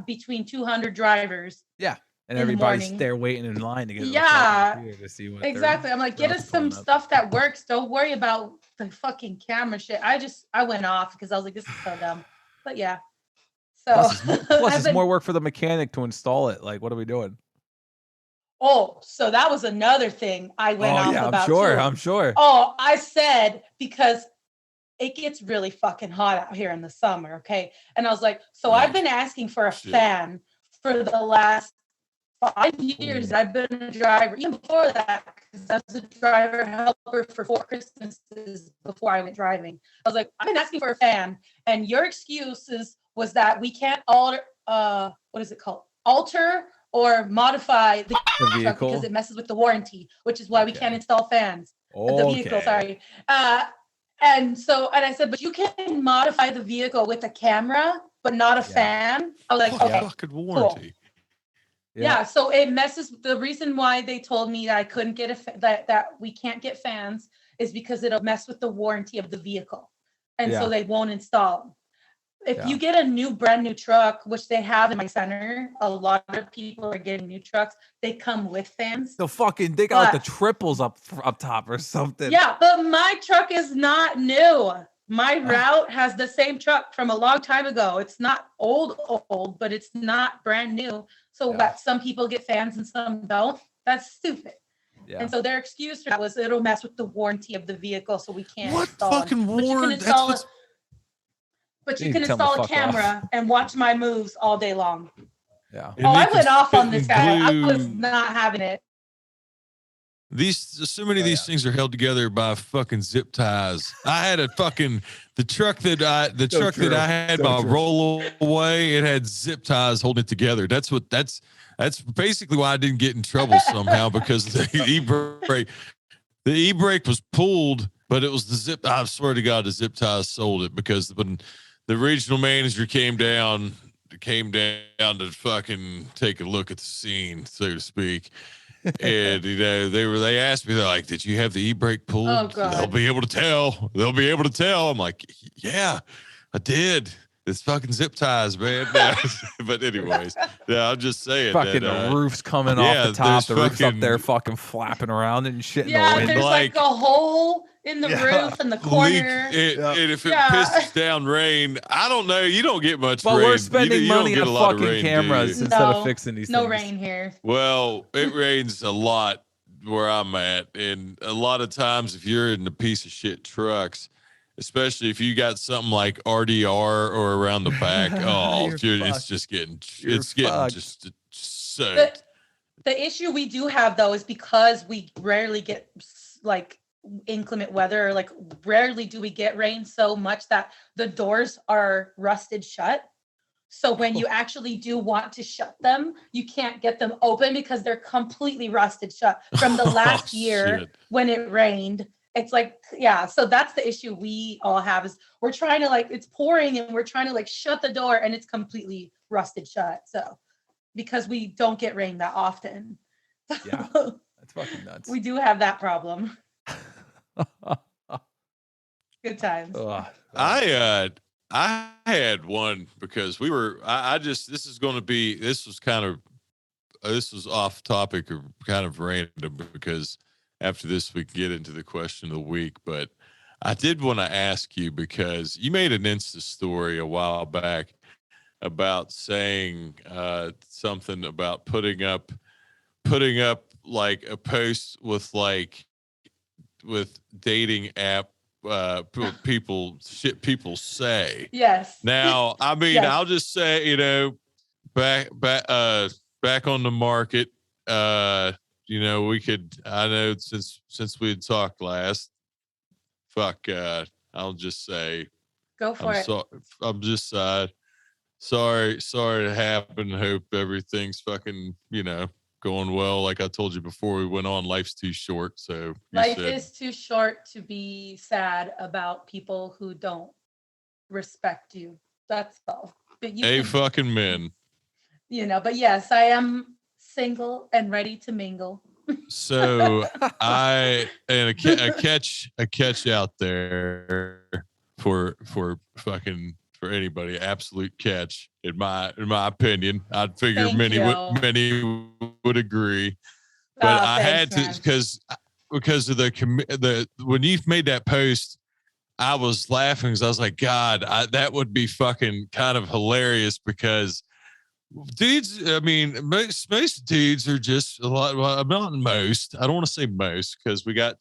between 200 drivers. Yeah. And everybody's there waiting in line to get to see what exactly. I'm like, get us some stuff that works. Don't worry about the fucking camera shit. I went off because I was like, this is so dumb. But yeah. So plus it's more work for the mechanic to install it. Like, what are we doing? Oh, so that was another thing I went off about. I'm sure. Oh, I said because it gets really fucking hot out here in the summer. Okay. And I was like, so I've been asking for a fan for the last 5 years. I've been a driver, even before that, because I was a driver helper for 4 Christmases before I went driving. I was like, I've been asking for a fan, and your excuses was that we can't alter or modify the vehicle because it messes with the warranty, which is why we can't install fans. The vehicle, sorry. And I said, but you can modify the vehicle with a camera, but not a fan. I was like, okay, fucking warranty. Cool. Yeah, so it messes. The reason why they told me that I couldn't get that we can't get fans is because it'll mess with the warranty of the vehicle, and so they won't install. If you get a brand new truck, which they have in my center, a lot of people are getting new trucks. They come with fans. They got like the triples up top or something. Yeah, but my truck is not new. My route has the same truck from a long time ago. It's not old, but it's not brand new. So that some people get fans and some don't. That's stupid. Yeah. And so their excuse for that was it'll mess with the warranty of the vehicle, so we can't install fucking warranty? But you can install a camera and watch my moves all day long. Yeah. And I went off on this guy. I was not having it. So many of these things are held together by fucking zip ties. I had the truck that I had my roll away. It had zip ties holding it together. That's basically why I didn't get in trouble somehow, because the e-brake was pulled, but it was the zip. I swear to God, the zip ties sold it, because when the regional manager came down to fucking take a look at the scene, so to speak. And they asked me, they're like, did you have the e-brake pulled? Oh, God. They'll be able to tell. I'm like, yeah, I did. It's fucking zip ties, man. But anyways, I'm just saying. Fucking the roof's coming off the top. The roof's up there fucking flapping around and shit. Yeah, in the wind. There's like a hole in the roof in the corner. And if it pisses down rain, I don't know. You don't get much rain. But we're spending money on fucking cameras instead of fixing these things. No rain here. Well, it rains a lot where I'm at. And a lot of times if you're in the piece of shit trucks, especially if you got something like RDR or around the back, it's just getting just soaked. The issue we do have, though, is because we rarely get like inclement weather, or like rarely do we get rain so much that the doors are rusted shut. So when you actually do want to shut them, you can't get them open because they're completely rusted shut from the last year when it rained. It's like, so that's the issue we all have, is we're trying to it's pouring and we're trying to shut the door and it's completely rusted shut. So because we don't get rain that often. Yeah, that's fucking nuts. We do have that problem. Good times. I had one because we were, this was off topic or kind of random, because after this, we can get into the question of the week. But I did want to ask you, because you made an Insta story a while back about saying something about putting up like a post with dating app people say. Yes. Now, I mean, Yes. I'll just say, you know, back on the market. You know, we could. I know since we had talked last. Fuck. I'll just say. Go for it. I'm just sorry it happened. Hope everything's fucking, you know, going well. Like I told you before we went on, life's too short. So life is too short to be sad about people who don't respect you. That's all. But you fucking men. You know, but yes, I am single and ready to mingle. So a catch out there for anybody, absolute catch in my opinion. I'd figure many would agree, but I had to because of the when you made that post, I was laughing because I was like, God, that would be fucking kind of hilarious because dudes, I mean, most dudes are just a lot. Well, not most. I don't want to say most because we got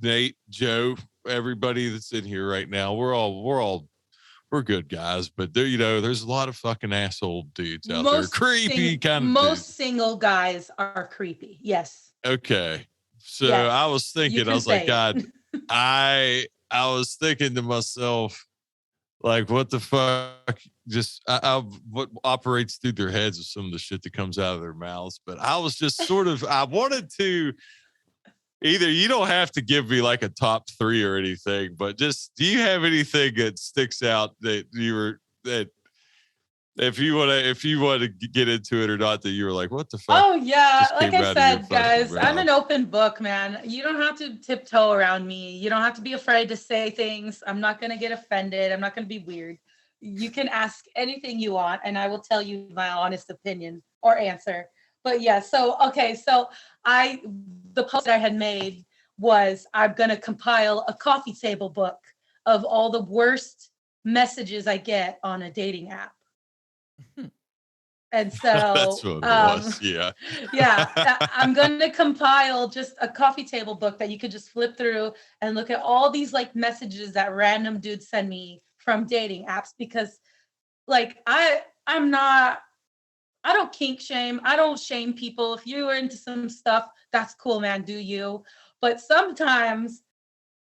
Nate, Joe, everybody that's in here right now. We're good guys, but there, you know, there's a lot of fucking asshole dudes out there. Creepy kind of. Most dudes. Single guys are creepy. Yes. Okay. So yes. I was thinking, I was like, God, I was thinking to myself, like, what the fuck? Just what operates through their heads is some of the shit that comes out of their mouths. But I was just sort of, I wanted to either, you don't have to give me like a top 3 or anything, but just, do you have anything that sticks out that if you want to get into it or not, that you were like, what the fuck? Oh yeah. Like I said, guys, I'm an open book, man. You don't have to tiptoe around me. You don't have to be afraid to say things. I'm not going to get offended. I'm not going to be weird. You can ask anything you want and I will tell you my honest opinion or answer. But yeah, so the post that I had made was I'm going to compile a coffee table book of all the worst messages I get on a dating app. And so that's what it was. Yeah. I'm going to compile just a coffee table book that you could just flip through and look at all these like messages that random dudes send me from dating apps, because like I don't kink shame. I don't shame people. If you are into some stuff, that's cool, man. Do you? But sometimes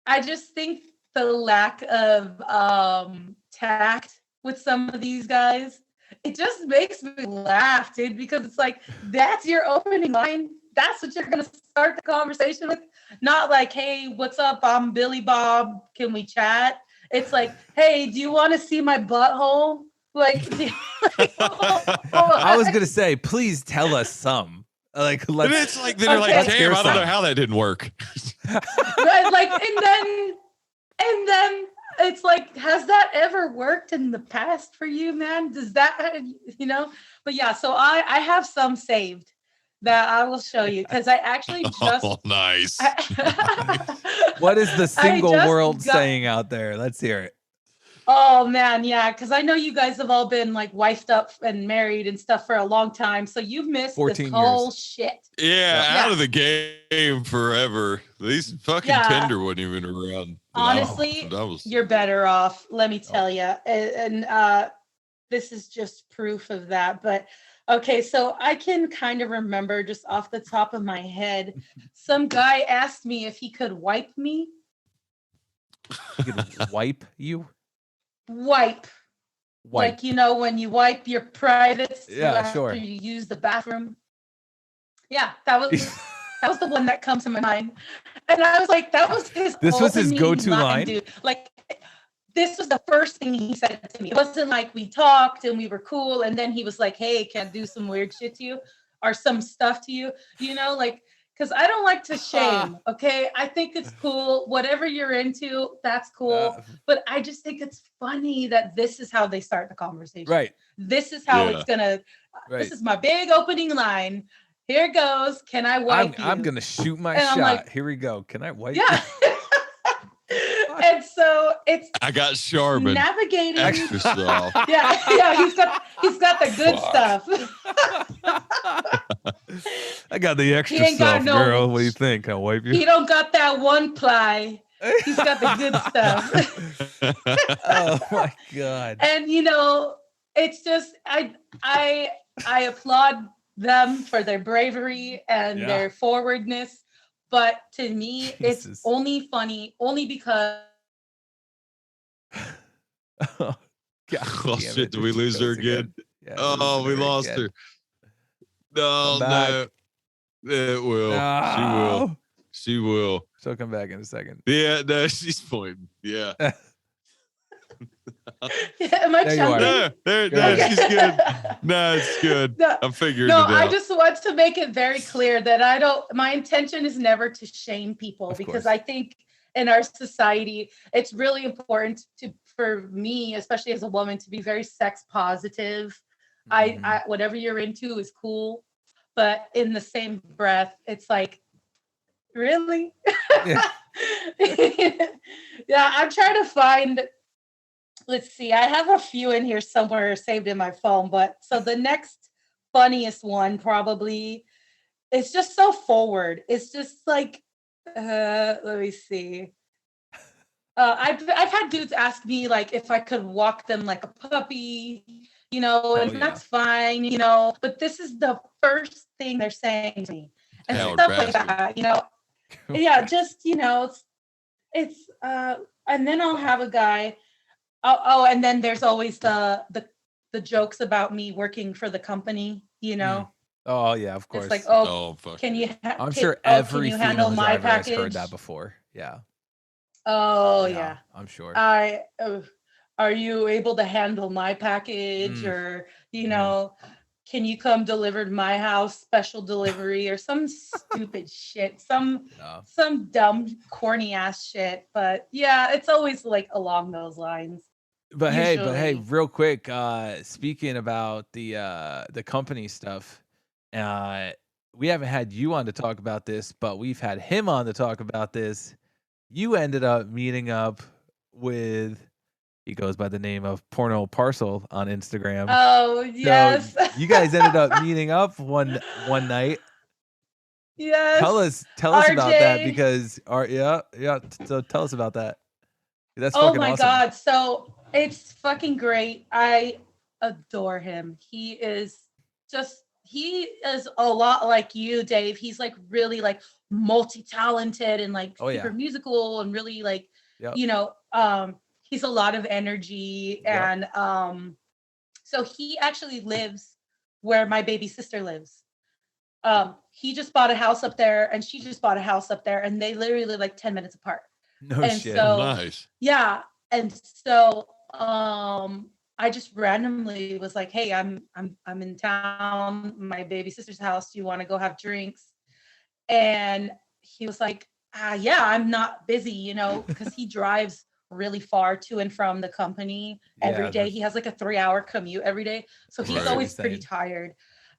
I just think the lack of tact with some of these guys, it just makes me laugh, dude, because it's like, that's your opening line. That's what you're going to start the conversation with. Not like, hey, what's up? I'm Billy Bob. Can we chat? It's like, hey, do you want to see my butthole? Like, I was going to say, please tell us some. Like, it's like, they're like, damn, I don't know how that didn't work. Right, like, and then it's like, has that ever worked in the past for you, man? Does that, you know? But yeah, so I have some saved that I will show you because I actually just. Oh, nice. What is the single world saying out there? Let's hear it. Oh man, yeah, because I know you guys have all been like wifed up and married and stuff for a long time, so you've missed this whole shit. Yeah, out of the game forever. These fucking Tinder wasn't even around. Honestly, you're better off. Let me tell you, and this is just proof of that. But okay, so I can kind of remember just off the top of my head, some guy asked me if he could wipe me. He could wipe you? Wipe. Like, you know, when you wipe your privates after you use the bathroom. Yeah, that was the one that comes to my mind. And I was like, that was his go-to line, dude. Like, this was the first thing he said to me. It wasn't like we talked and we were cool and then he was like, hey, can I do some weird shit to you or some stuff to you? You know, like, because I don't like to shame, okay? I think it's cool. Whatever you're into, that's cool. But I just think it's funny that this is how they start the conversation. Right. This is how it's going to, this is my big opening line. Here goes. Can I wipe you? I'm going to shoot my shot. Like, here we go. Can I wipe you? And so I got Charbon. Navigating Extra soft. yeah, he's got the good stuff. I got the extra ain't got soft, no- girl. What do you think? I'll wipe you. He don't got that one ply. He's got the good stuff. Oh my god. And it's just I applaud them for their bravery and their forwardness. But to me, it's only funny because Oh, god. Oh damn shit! it. Did we lose her again? Yeah, Oh, we lost her. No, no. It will. She will. She will. She'll come back in a second. Yeah, no, she's pointing. Yeah. am I There you are. chunking? No, she's good. No, it's good. No, I'm figuring it out. I just want to make it very clear that my intention is never to shame people, because I think in our society, it's really important for me, especially as a woman, to be very sex positive. I whatever you're into is cool, but in the same breath, it's like, really? Yeah. Yeah, I'm trying to find. Let's see. I have a few in here somewhere saved in my phone, but so the next funniest one probably, it's just so forward. It's just like, let me see. I've had dudes ask me like if I could walk them like a puppy, and that's fine, but this is the first thing they're saying to me, and stuff like that, yeah, just it's and then I'll have a guy. Oh, and then there's always the jokes about me working for the company, Oh yeah, of course. It's like, fuck. can you? I'm sure every can you handle female my driver has package? heard that before. Yeah. Oh yeah. I'm sure. Are you able to handle my package, or can you come deliver to my house, special delivery, or some stupid shit, some dumb corny ass shit? But yeah, it's always like along those lines. But hey, real quick, speaking about the company stuff, we haven't had you on to talk about this, but we've had him on to talk about this. You ended up meeting up with, he goes by the name of Porno Parcel on Instagram. Oh yes. So you guys ended up meeting up one night. Yes. Tell us about that, because so tell us about that. That's fucking awesome. God. So it's fucking great. I adore him. He is a lot like you, Dave. He's like really like multi-talented and like super musical and really like, he's a lot of energy. And so he actually lives where my baby sister lives. He just bought a house up there and she just bought a house up there, and they literally live like 10 minutes apart. No shit. So, nice. Yeah. And so I just randomly was like, hey, I'm in town, my baby sister's house. Do you want to go have drinks? And he was like, yeah, I'm not busy, because he drives really far to and from the company every day. He has like a 3-hour commute every day. So he's always pretty tired.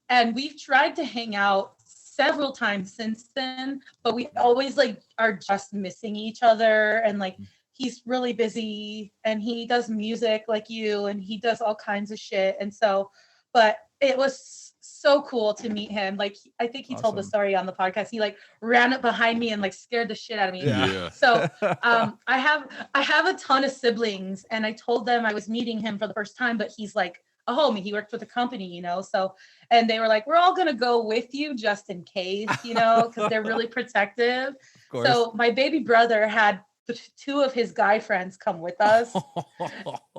And we've tried to hang out several times since then, but we always like are just missing each other. And like, he's really busy and he does music like you, and he does all kinds of shit. And so, but it was so cool to meet him. Like, I think he told the story on the podcast. He like ran up behind me and like scared the shit out of me. Yeah. So I have a ton of siblings, and I told them I was meeting him for the first time, but he's like a homie. He worked for the company, so, and they were like, we're all going to go with you just in case, because they're really protective. So my baby brother had 2 of his guy friends come with us.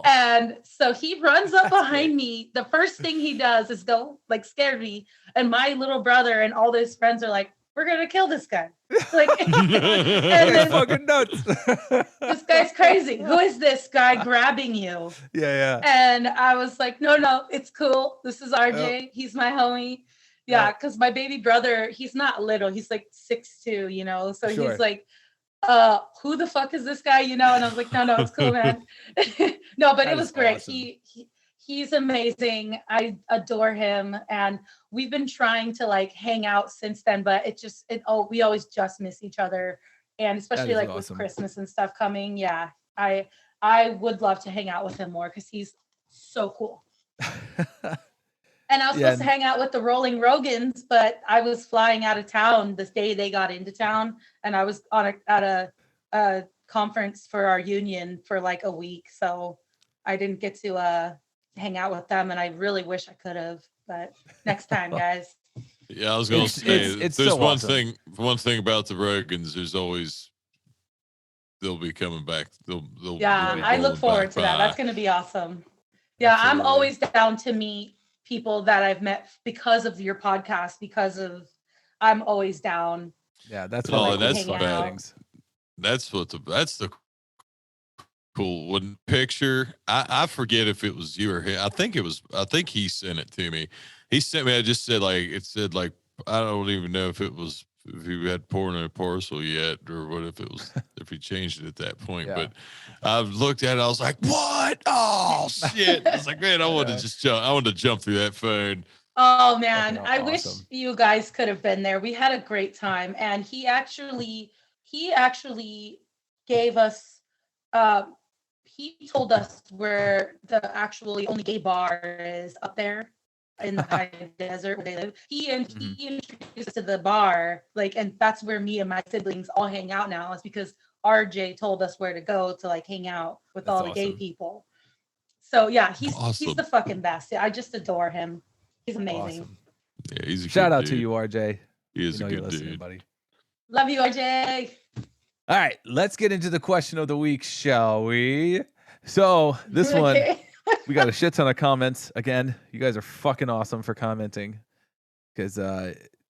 And so he runs up behind me. The first thing he does is go like scare me. And my little brother and all his friends are like, we're going to kill this guy. Like, and then, fucking nuts. This guy's crazy. Who is this guy grabbing you? Yeah. And I was like, no, it's cool. This is RJ. He's my homie. Yeah. Cause my baby brother, he's not little. He's like 6'2", so he's like, who the fuck is this guy? And I was like, no, it's cool, man. No, but it was great. Awesome. He's amazing. I adore him. And we've been trying to like hang out since then, but we always just miss each other And especially like awesome. with Christmas and stuff coming. Yeah. I would love to hang out with him more because he's so cool. And I was supposed to hang out with the Rolling Rogans, but I was flying out of town this day they got into town, and I was at a conference for our union for like a week, so I didn't get to hang out with them, and I really wish I could have, but next time, guys. Yeah, I was going to say, it's there's so one awesome. one thing about the Rogans. There's always they'll be coming back. They'll I look forward to that. That's going to be awesome. Yeah, absolutely. I'm always down to meet people that I've met because of your podcast. I'm always down. Yeah, that's that's the cool one picture. I forget if it was you or him. I think he sent it to me. He sent me. I just said I don't even know if he had porn in a parcel yet, or what if he changed it at that point. Yeah. But I looked at it, I was like, what? Oh shit. I was like, man, I wanted to jump through that phone. Oh man, I wish you guys could have been there. We had a great time, and he actually gave us he told us where the only gay bar is up there in the high desert where they live. He introduced us to the bar, and that's where me and my siblings all hang out now. Is because RJ told us where to go to hang out with all the gay people. So yeah, he's the fucking best. I just adore him. He's amazing. Awesome. Yeah, he's a shout out dude. To you, RJ. He is a good dude, buddy. Love you, RJ. All right, let's get into the question of the week, shall we? So this one, we got a shit ton of comments. Again, you guys are fucking awesome for commenting, because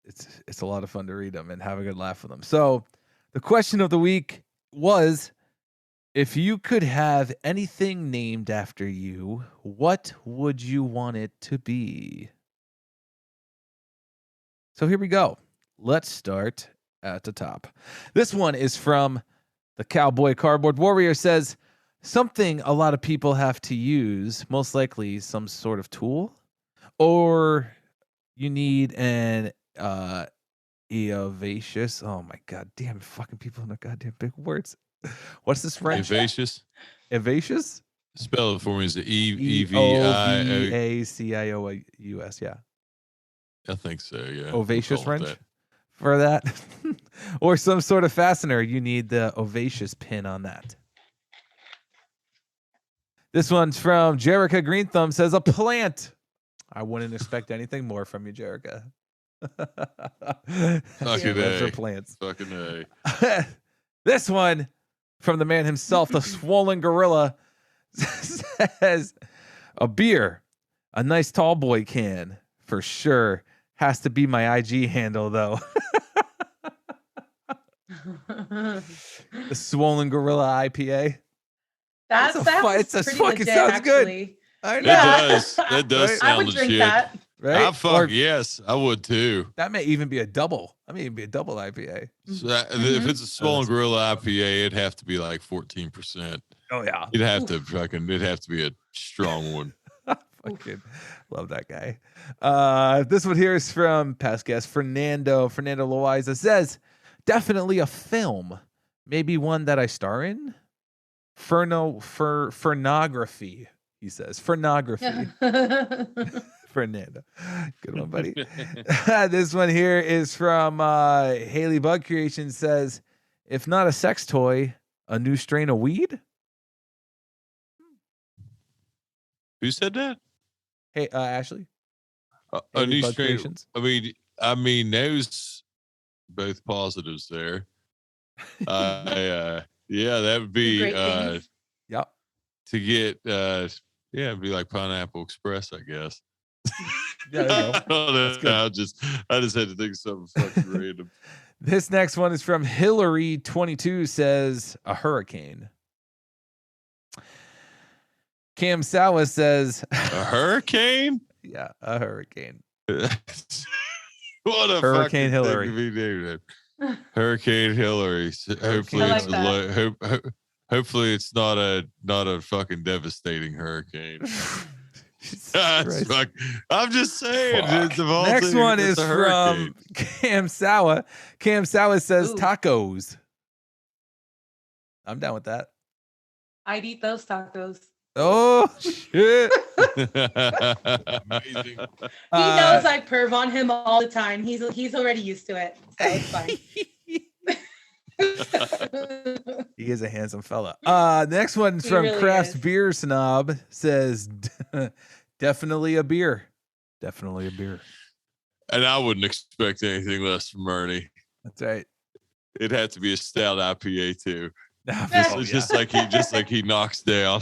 it's a lot of fun to read them and have a good laugh with them. So the question of the week was, if you could have anything named after you, what would you want it to be? So here we go. Let's start at the top. This one is from the Cowboy Cardboard Warrior. Says, something a lot of people have to use, most likely some sort of tool, or you need an evacious. Oh my god, damn fucking people in the goddamn big words. What's this French? Evacious. Evacious? Spell it for me. Is it EVACIOUS? Yeah. I think so. Yeah. Ovacious French for that. Or some sort of fastener. You need the ovacious pin on that. This one's from Jerica Green Thumb. Says, a plant. I wouldn't expect anything more from you, Jerica. Fucking A. Plants. Fucking A. This one from the man himself, the swollen gorilla, says, a beer. A nice tall boy can, for sure. Has to be my IG handle, though. The Swollen Gorilla IPA. That sounds fucking sounds good. I know. That does sound I would drink legit. that. Right? Yes, I would too. That may even be a double. I mean, it'd be a double IPA. So if it's a Swollen Gorilla IPA, it'd have to be like 14%. Oh yeah. It'd have to be a strong one. Fucking love that guy. This one here is from past guest Fernando Loaiza. Says, definitely a film, maybe one that I star in. Fernography, he says. Fernography. Fernando, good one, buddy. This one here is from Haley Bug Creation. Says, if not a sex toy, a new strain of weed. Who said that? Hey, Ashley. A new strain. I mean, there's both positives there. Yeah, that would be yep. To get it'd be like Pineapple Express, I guess. Yeah, I don't know. I just had to think of something fucking random. This next one is from Hillary22. Says, a hurricane. Cam Sawa says, a hurricane? Yeah, a hurricane. What a Hurricane Hillary. Hurricane Hillary. Hopefully it's not a fucking devastating hurricane. I'm just saying. Next one is from Cam Sawa. Cam Sawa says, tacos. I'm down with that. I'd eat those tacos. Oh shit! Amazing. He knows I perv on him all the time. He's already used to it, so it's fine. He is a handsome fella. The next one's He from really Crafts is. Beer Snob. Says, definitely a beer. Definitely a beer. And I wouldn't expect anything less from Ernie. That's right. It had to be a stout IPA too. Oh, just like he knocks down.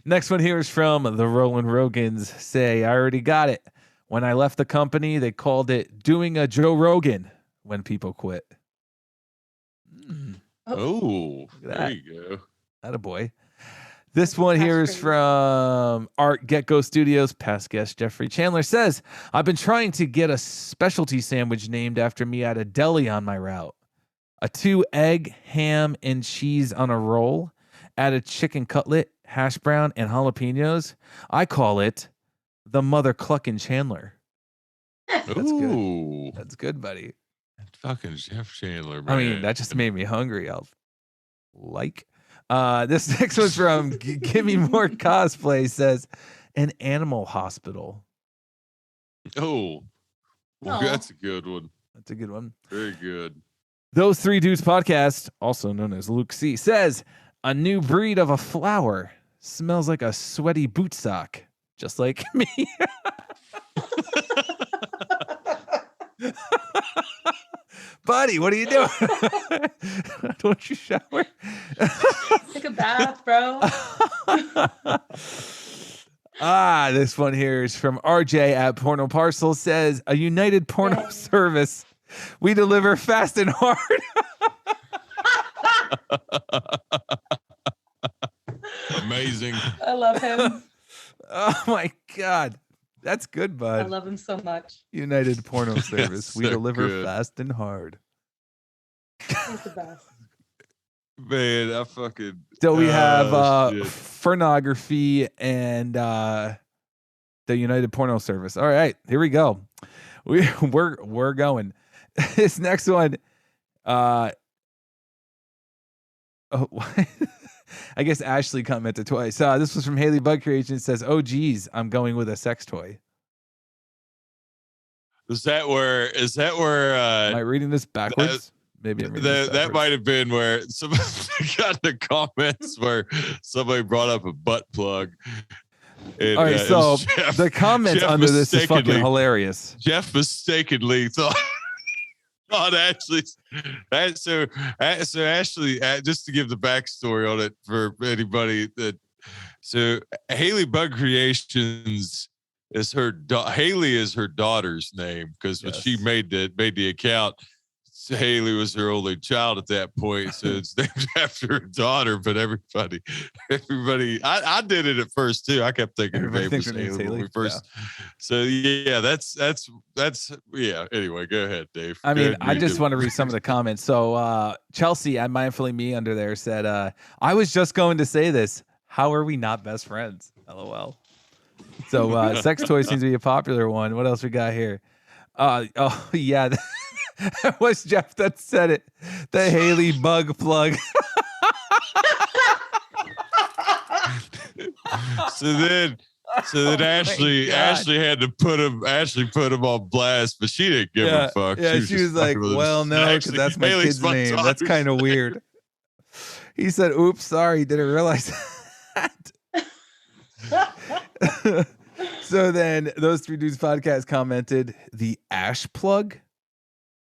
Next one here is from the Rolling Rogans. Say, I already got it. When I left the company, they called it doing a Joe Rogan when people quit. Oh, Look at there that. you go. Attaboy. This one here is crazy. from Art Get Go Studios. Past guest Jeffrey Chandler says, I've been trying to get a specialty sandwich named after me at a deli on my route. A 2-egg, ham, and cheese on a roll. Add a chicken cutlet, hash brown, and jalapenos. I call it the Mother Cluckin' Chandler. That's good. Ooh, That's good, buddy. fucking Jeff Chandler, man. I mean, that just made me hungry. I'll like. This next one's from Give Me More Cosplay. Says, an animal hospital. Oh, well, Aw. that's a good one. That's a good one. Very good. Those Three Dudes podcast, also known as Luke C, says a new breed of a flower smells like a sweaty boot sock, just like me. Buddy, what are you doing? Don't you shower? Take a bath, bro. This one here is from RJ at Porno Parcel. Says a United Porno service. We deliver fast and hard. Amazing. I love him. Oh my God. That's good, I bud. love him so much. United Porno Service. We so deliver good. fast and hard. He's the best. Man, I fucking. So we have shit. pornography and the United Porno Service. All right, here we go. We're going. This next one, I guess Ashley commented twice. This was from Haley Bug Creation. It says, "Oh geez, I'm going with a sex toy." Is that where? Am I reading this backwards? Maybe I'm reading this That backwards. might have been where somebody got in the comments where somebody brought up a butt plug. And, All right, it so was Jeff- the comments Jeff under this is fucking mistakenly- hilarious. Jeff mistakenly thought Ashley. So Ashley, just to give the backstory on it for anybody that. So Haley Bug Creations is Haley is her daughter's name because when she Yes. made the account, Haley was her only child at that point, so it's named after her daughter. But everybody, I did it at first too. I kept thinking her Everybody name thinks was her name's Haley when Haley? we first. So yeah, that's yeah. Anyway, go ahead, Dave. I Go mean, ahead and I read just the- want to read some of the comments. So Chelsea, I'm mindfully me under there said, I was just going to say this. How are we not best friends? LOL. So sex toy seems to be a popular one. What else we got here? Oh yeah. That was Jeff that said it. The Haley bug plug. So then Ashley had to put him on blast, but she didn't give a fuck. Yeah, she was just like, fucking with him. well, no, because Actually, that's my Haley's kid's my name. That's daughter's kind of name. weird. He said, oops, sorry, didn't realize that. So then those Three Dudes podcast commented, the ash plug?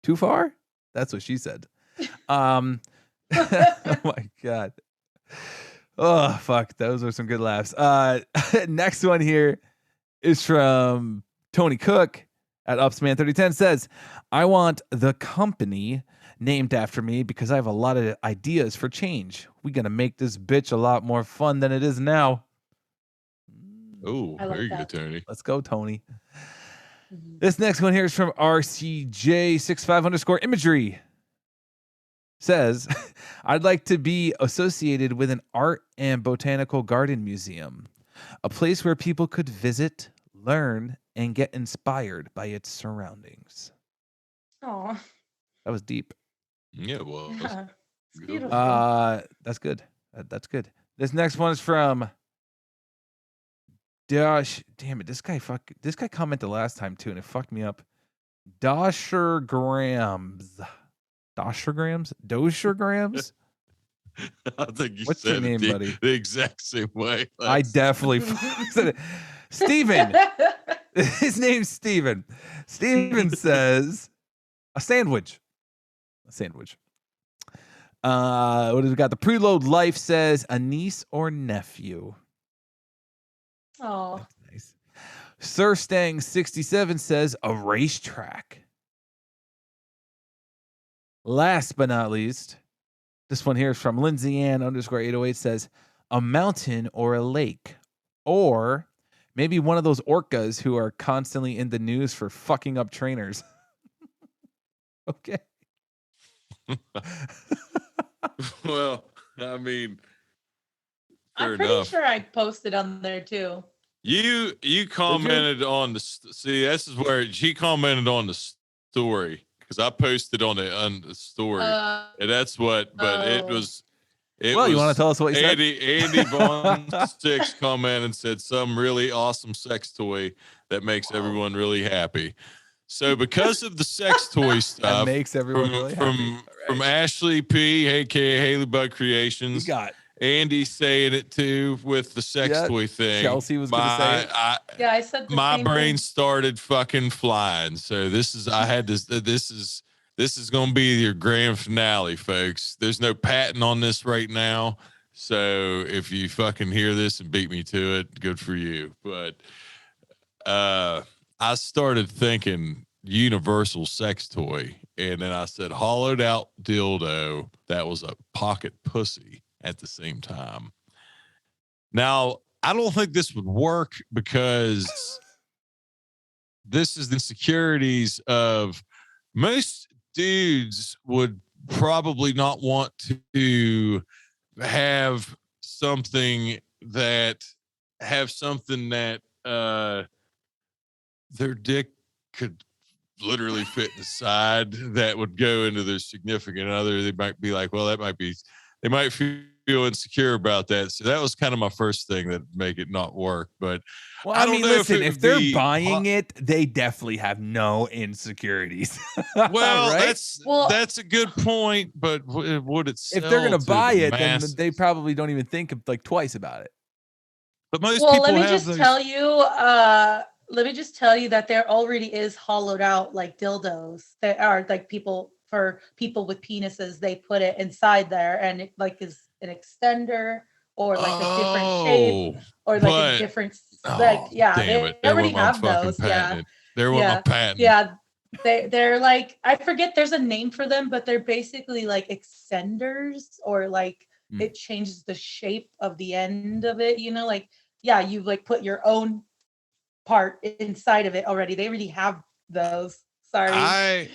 Too far? That's what she said. Oh my God. Oh, fuck. Those are some good laughs. Next one here is from Tony Cook at Upsman3010 says, I want the company named after me because I have a lot of ideas for change. We're going to make this bitch a lot more fun than it is now. Oh, I like very that. good, Tony. Let's go, Tony. Mhm. This next one here is from RCJ65_imagery. Says, I'd like to be associated with an art and botanical garden museum, a place where people could visit, learn, and get inspired by its surroundings. Aw. That was deep. Yeah, well, Yeah. It's beautiful. That's good. That's good. This next one is from Dash. Damn it, this guy commented last time too, and it fucked me up. Doshergrams. Doshergrams? I think you What's said your name, it buddy? the exact same way. I definitely said it. Steven. His name's Steven. Steven says a sandwich. A sandwich. What have we got? The preload life says a niece or nephew. Oh, that's nice. Sir Stang 67 says a racetrack. Last but not least, this one here is from Lindsay Ann _808 says a mountain or a lake, or maybe one of those orcas who are constantly in the news for fucking up trainers. Okay. Well, I mean, I'm pretty sure I posted on there too. You commented on the this is where she commented on the story because I posted on the story, and that's what. But it was. Well, you want to tell us what you said? Andi Von Sixx commented and said some really awesome sex toy that makes everyone really happy. So because of the sex toy stuff, that makes everyone really happy. From Ashley P, aka Haley Bug Creations, you got Andy saying it too with the sex toy thing. Chelsea was going to say it. I said the my same brain thing. started fucking flying. So this is going to be your grand finale, folks. There's no patent on this right now. So if you fucking hear this and beat me to it, good for you. But I started thinking universal sex toy. And then I said hollowed out dildo that was a pocket pussy at the same time. Now, I don't think this would work because this is the insecurities of most dudes would probably not want to have something that their dick could literally fit inside that would go into their significant other. They might be like, well, they might feel insecure about that. So that was kind of my first thing that make it not work. But well, I mean, listen, if they're buying it, they definitely have no insecurities. Well, right? that's a good point. But would it sell if they're going to buy it, masses? then they probably don't even think of twice about it. But most people let me have just those... tell you. Let me just tell you that there already is hollowed out like dildos that are like for people with penises. They put it inside there, and it like is an extender or like a different shape or like a different they already have those. Patented. They want my patent. Yeah, they're like, I forget. There's a name for them, but they're basically like extenders or like it changes the shape of the end of it. You know, like you like put your own part inside of it already. They already have those. Sorry.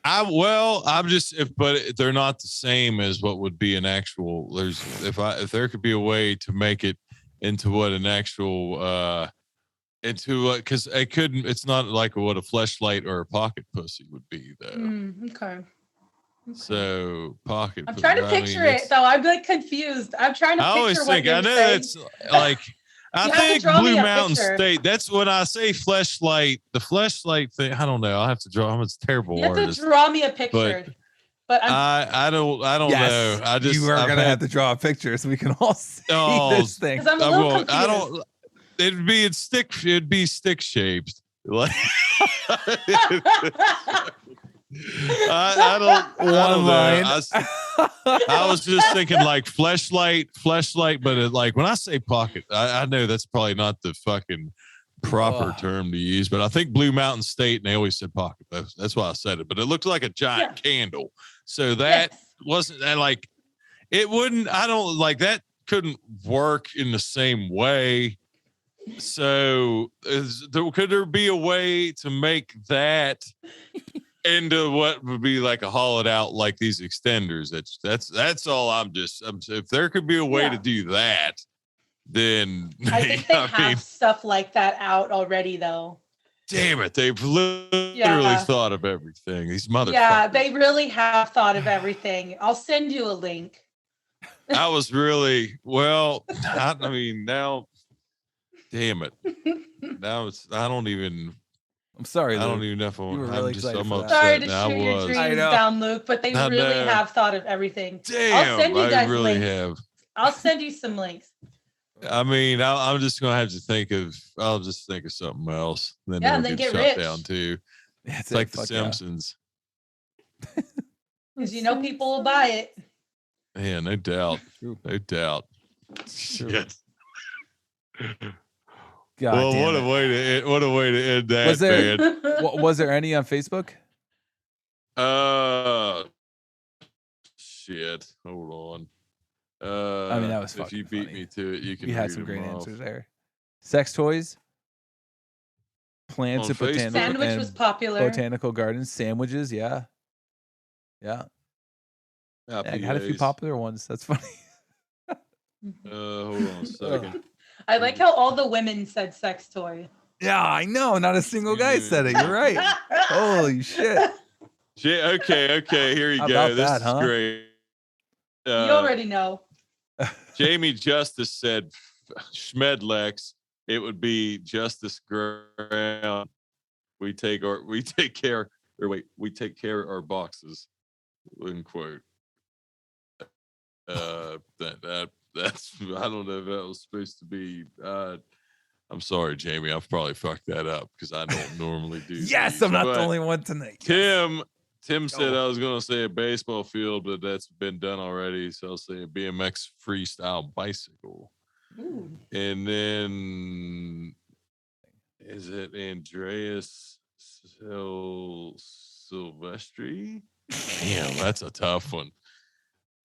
But they're not the same as what would be an actual. If there could be a way to make it into what an actual because it's not like what a fleshlight or a pocket pussy would be though. Okay. So pocket. I'm trying to picture it though. I'm like confused. I'm trying to. I always think I know that's like. I think Blue Mountain State. That's when I say fleshlight. The fleshlight thing. I don't know. I'll have to draw. I'm a terrible artist. You have to draw me a picture. But I don't know. You are gonna have to draw a picture so we can all see this thing. Because I'm a little confused. I don't. It'd be stick shaped. Like I don't know. I was just thinking like fleshlight, but like when I say pocket, I know that's probably not the fucking proper term to use, but I think Blue Mountain State, and they always said pocket. That's why I said it. But it looked like a giant candle, so that wasn't that like it wouldn't. I don't like that. Couldn't work in the same way. So could there be a way to make that into what would be like a hollowed out like these extenders? That's all. If there could be a way to do that, then I think they have stuff like that out already though. Damn it. They've literally thought of everything. These motherfuckers. Yeah, they really have thought of everything. I'll send you a link. I was really, well, I mean, now, damn it. Now I don't even. I'm sorry, Luke. I don't even know if You were really excited I'm for that. upset. Sorry to now. shoot your dreams down, Luke, but they really have thought of everything. Damn, I'll send you guys I really links. have. I'll send you some links. I mean, I'm just gonna have to think of. I'll just think of something else. Then Yeah, it'll and then get get shut rich. down too. That's It's like The Simpsons. Because you know people will buy it. Yeah, no doubt. True. No doubt. True. Yes. God Well, damn what it. a way to end that, Was there man. was there any on Facebook? Shit. Hold on. I mean, that was if fucking you beat funny. me to it, you can. We had read some them great off. answers there. Sex toys, plants On and botanical, Sandwich was popular. botanical gardens, sandwiches. Yeah. Yeah, I had a few IPAs. popular ones. That's funny. Hold on a second. I like how all the women said sex toy. Yeah, I know. Not a single guy said it. You're right. Holy shit. Okay. Here you How go. about This that, is huh? great. You already know. Jamie Justice said, "Schmedlex, it would be Justice Ground. We take care our boxes." End quote. That's I don't know if that was supposed to be. I'm sorry, Jamie. I've probably fucked that up because I don't normally do. Yes, these, I'm not the but only one tonight. Tim said I was going to say a baseball field, but that's been done already. So I'll say a BMX freestyle bicycle. Ooh. And then is it Andreas Silvestri? Damn, that's a tough one.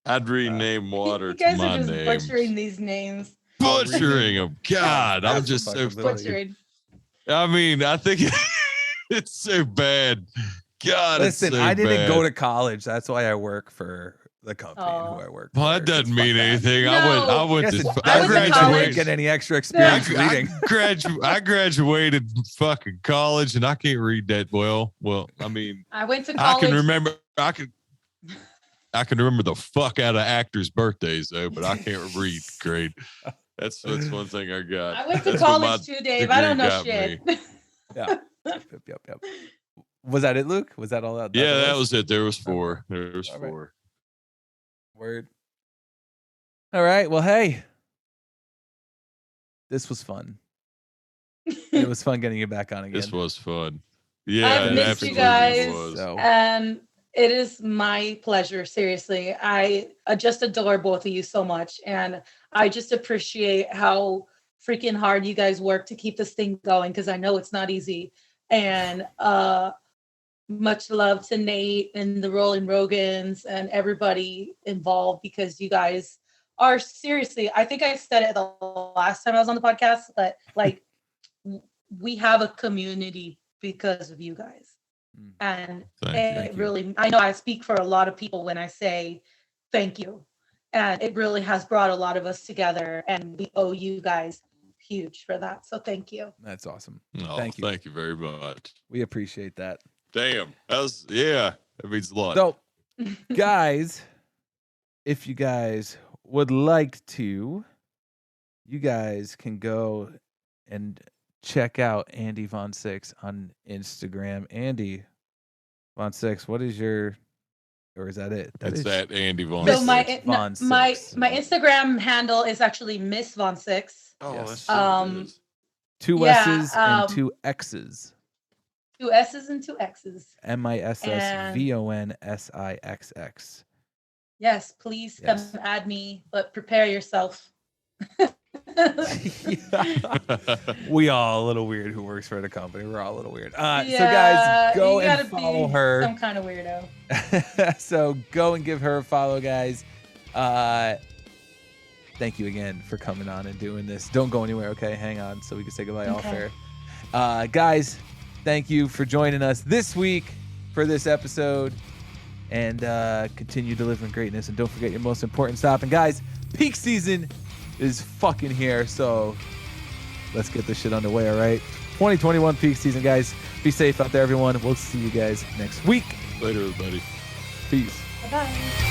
I'd rename water You guys to my are just name. butchering these names. Butchering them. God, I'm just so fucking fucking. Butchered. I mean, I think it's so bad. God, Listen, it's so I didn't bad. go to college. That's why I work for the company who I work for. Well, that doesn't Just mean fuck that. anything. I No. went Yes, to. it I does. went to I college. didn't get any extra experience reading. I graduated fucking college, and I can't read that well. Well, I mean, I went to I college. can remember. I can remember the fuck out of actors' birthdays though, but I can't read great. That's one thing I got. I went to That's what college my too, Dave. I don't degree know got shit. me. Yeah. Yep. Was that it, Luke? Was that all that? Yeah, that was it. There was four. There was All right. four. Word. All right. Well, hey, this was fun. It was fun getting you back on again. This was fun. Yeah, I've it missed you absolutely guys. was. So, And it is my pleasure. Seriously, I just adore both of you so much, and I just appreciate how freaking hard you guys work to keep this thing going, because I know it's not easy. And much love to Nate and the Rolling Rogans and everybody involved, because you guys are seriously, I think I said it the last time I was on the podcast, but like we have a community because of you guys. And Thank you. really, I know I speak for a lot of people when I say thank you. And it really has brought a lot of us together, and we owe you guys huge for that. So thank you. that's awesome. Oh, Thank you. Thank you very much. We appreciate that. Damn. That means a lot. So, guys, if you guys would like to, you guys can go and check out Andi Von Sixx on Instagram. Andi Von Sixx, what is your, or is that it? It's that Andi Von So Sixx. my Sixx. my Instagram handle is actually Miss Von Sixx. Oh, Yes. that's what it is. Two Yeah, S's and two X's. 2 S's and 2 X's. MISSVONSIXX. Yes, please come Yes. add me, but prepare yourself. We all a little weird who works for the company. We're all a little weird. So guys, Yeah, go you gotta and follow be her. Some kind of weirdo. So go and give her a follow, guys. Thank you again for coming on and doing this. Don't go anywhere, okay? Hang on so we can say goodbye off Okay. air. Guys, thank you for joining us this week for this episode. And continue delivering greatness. And don't forget your most important stop. And guys, peak season is fucking here. So let's get this shit underway, all right? 2021 peak season, guys. Be safe out there, everyone. We'll see you guys next week. Later, everybody. Peace. Bye-bye.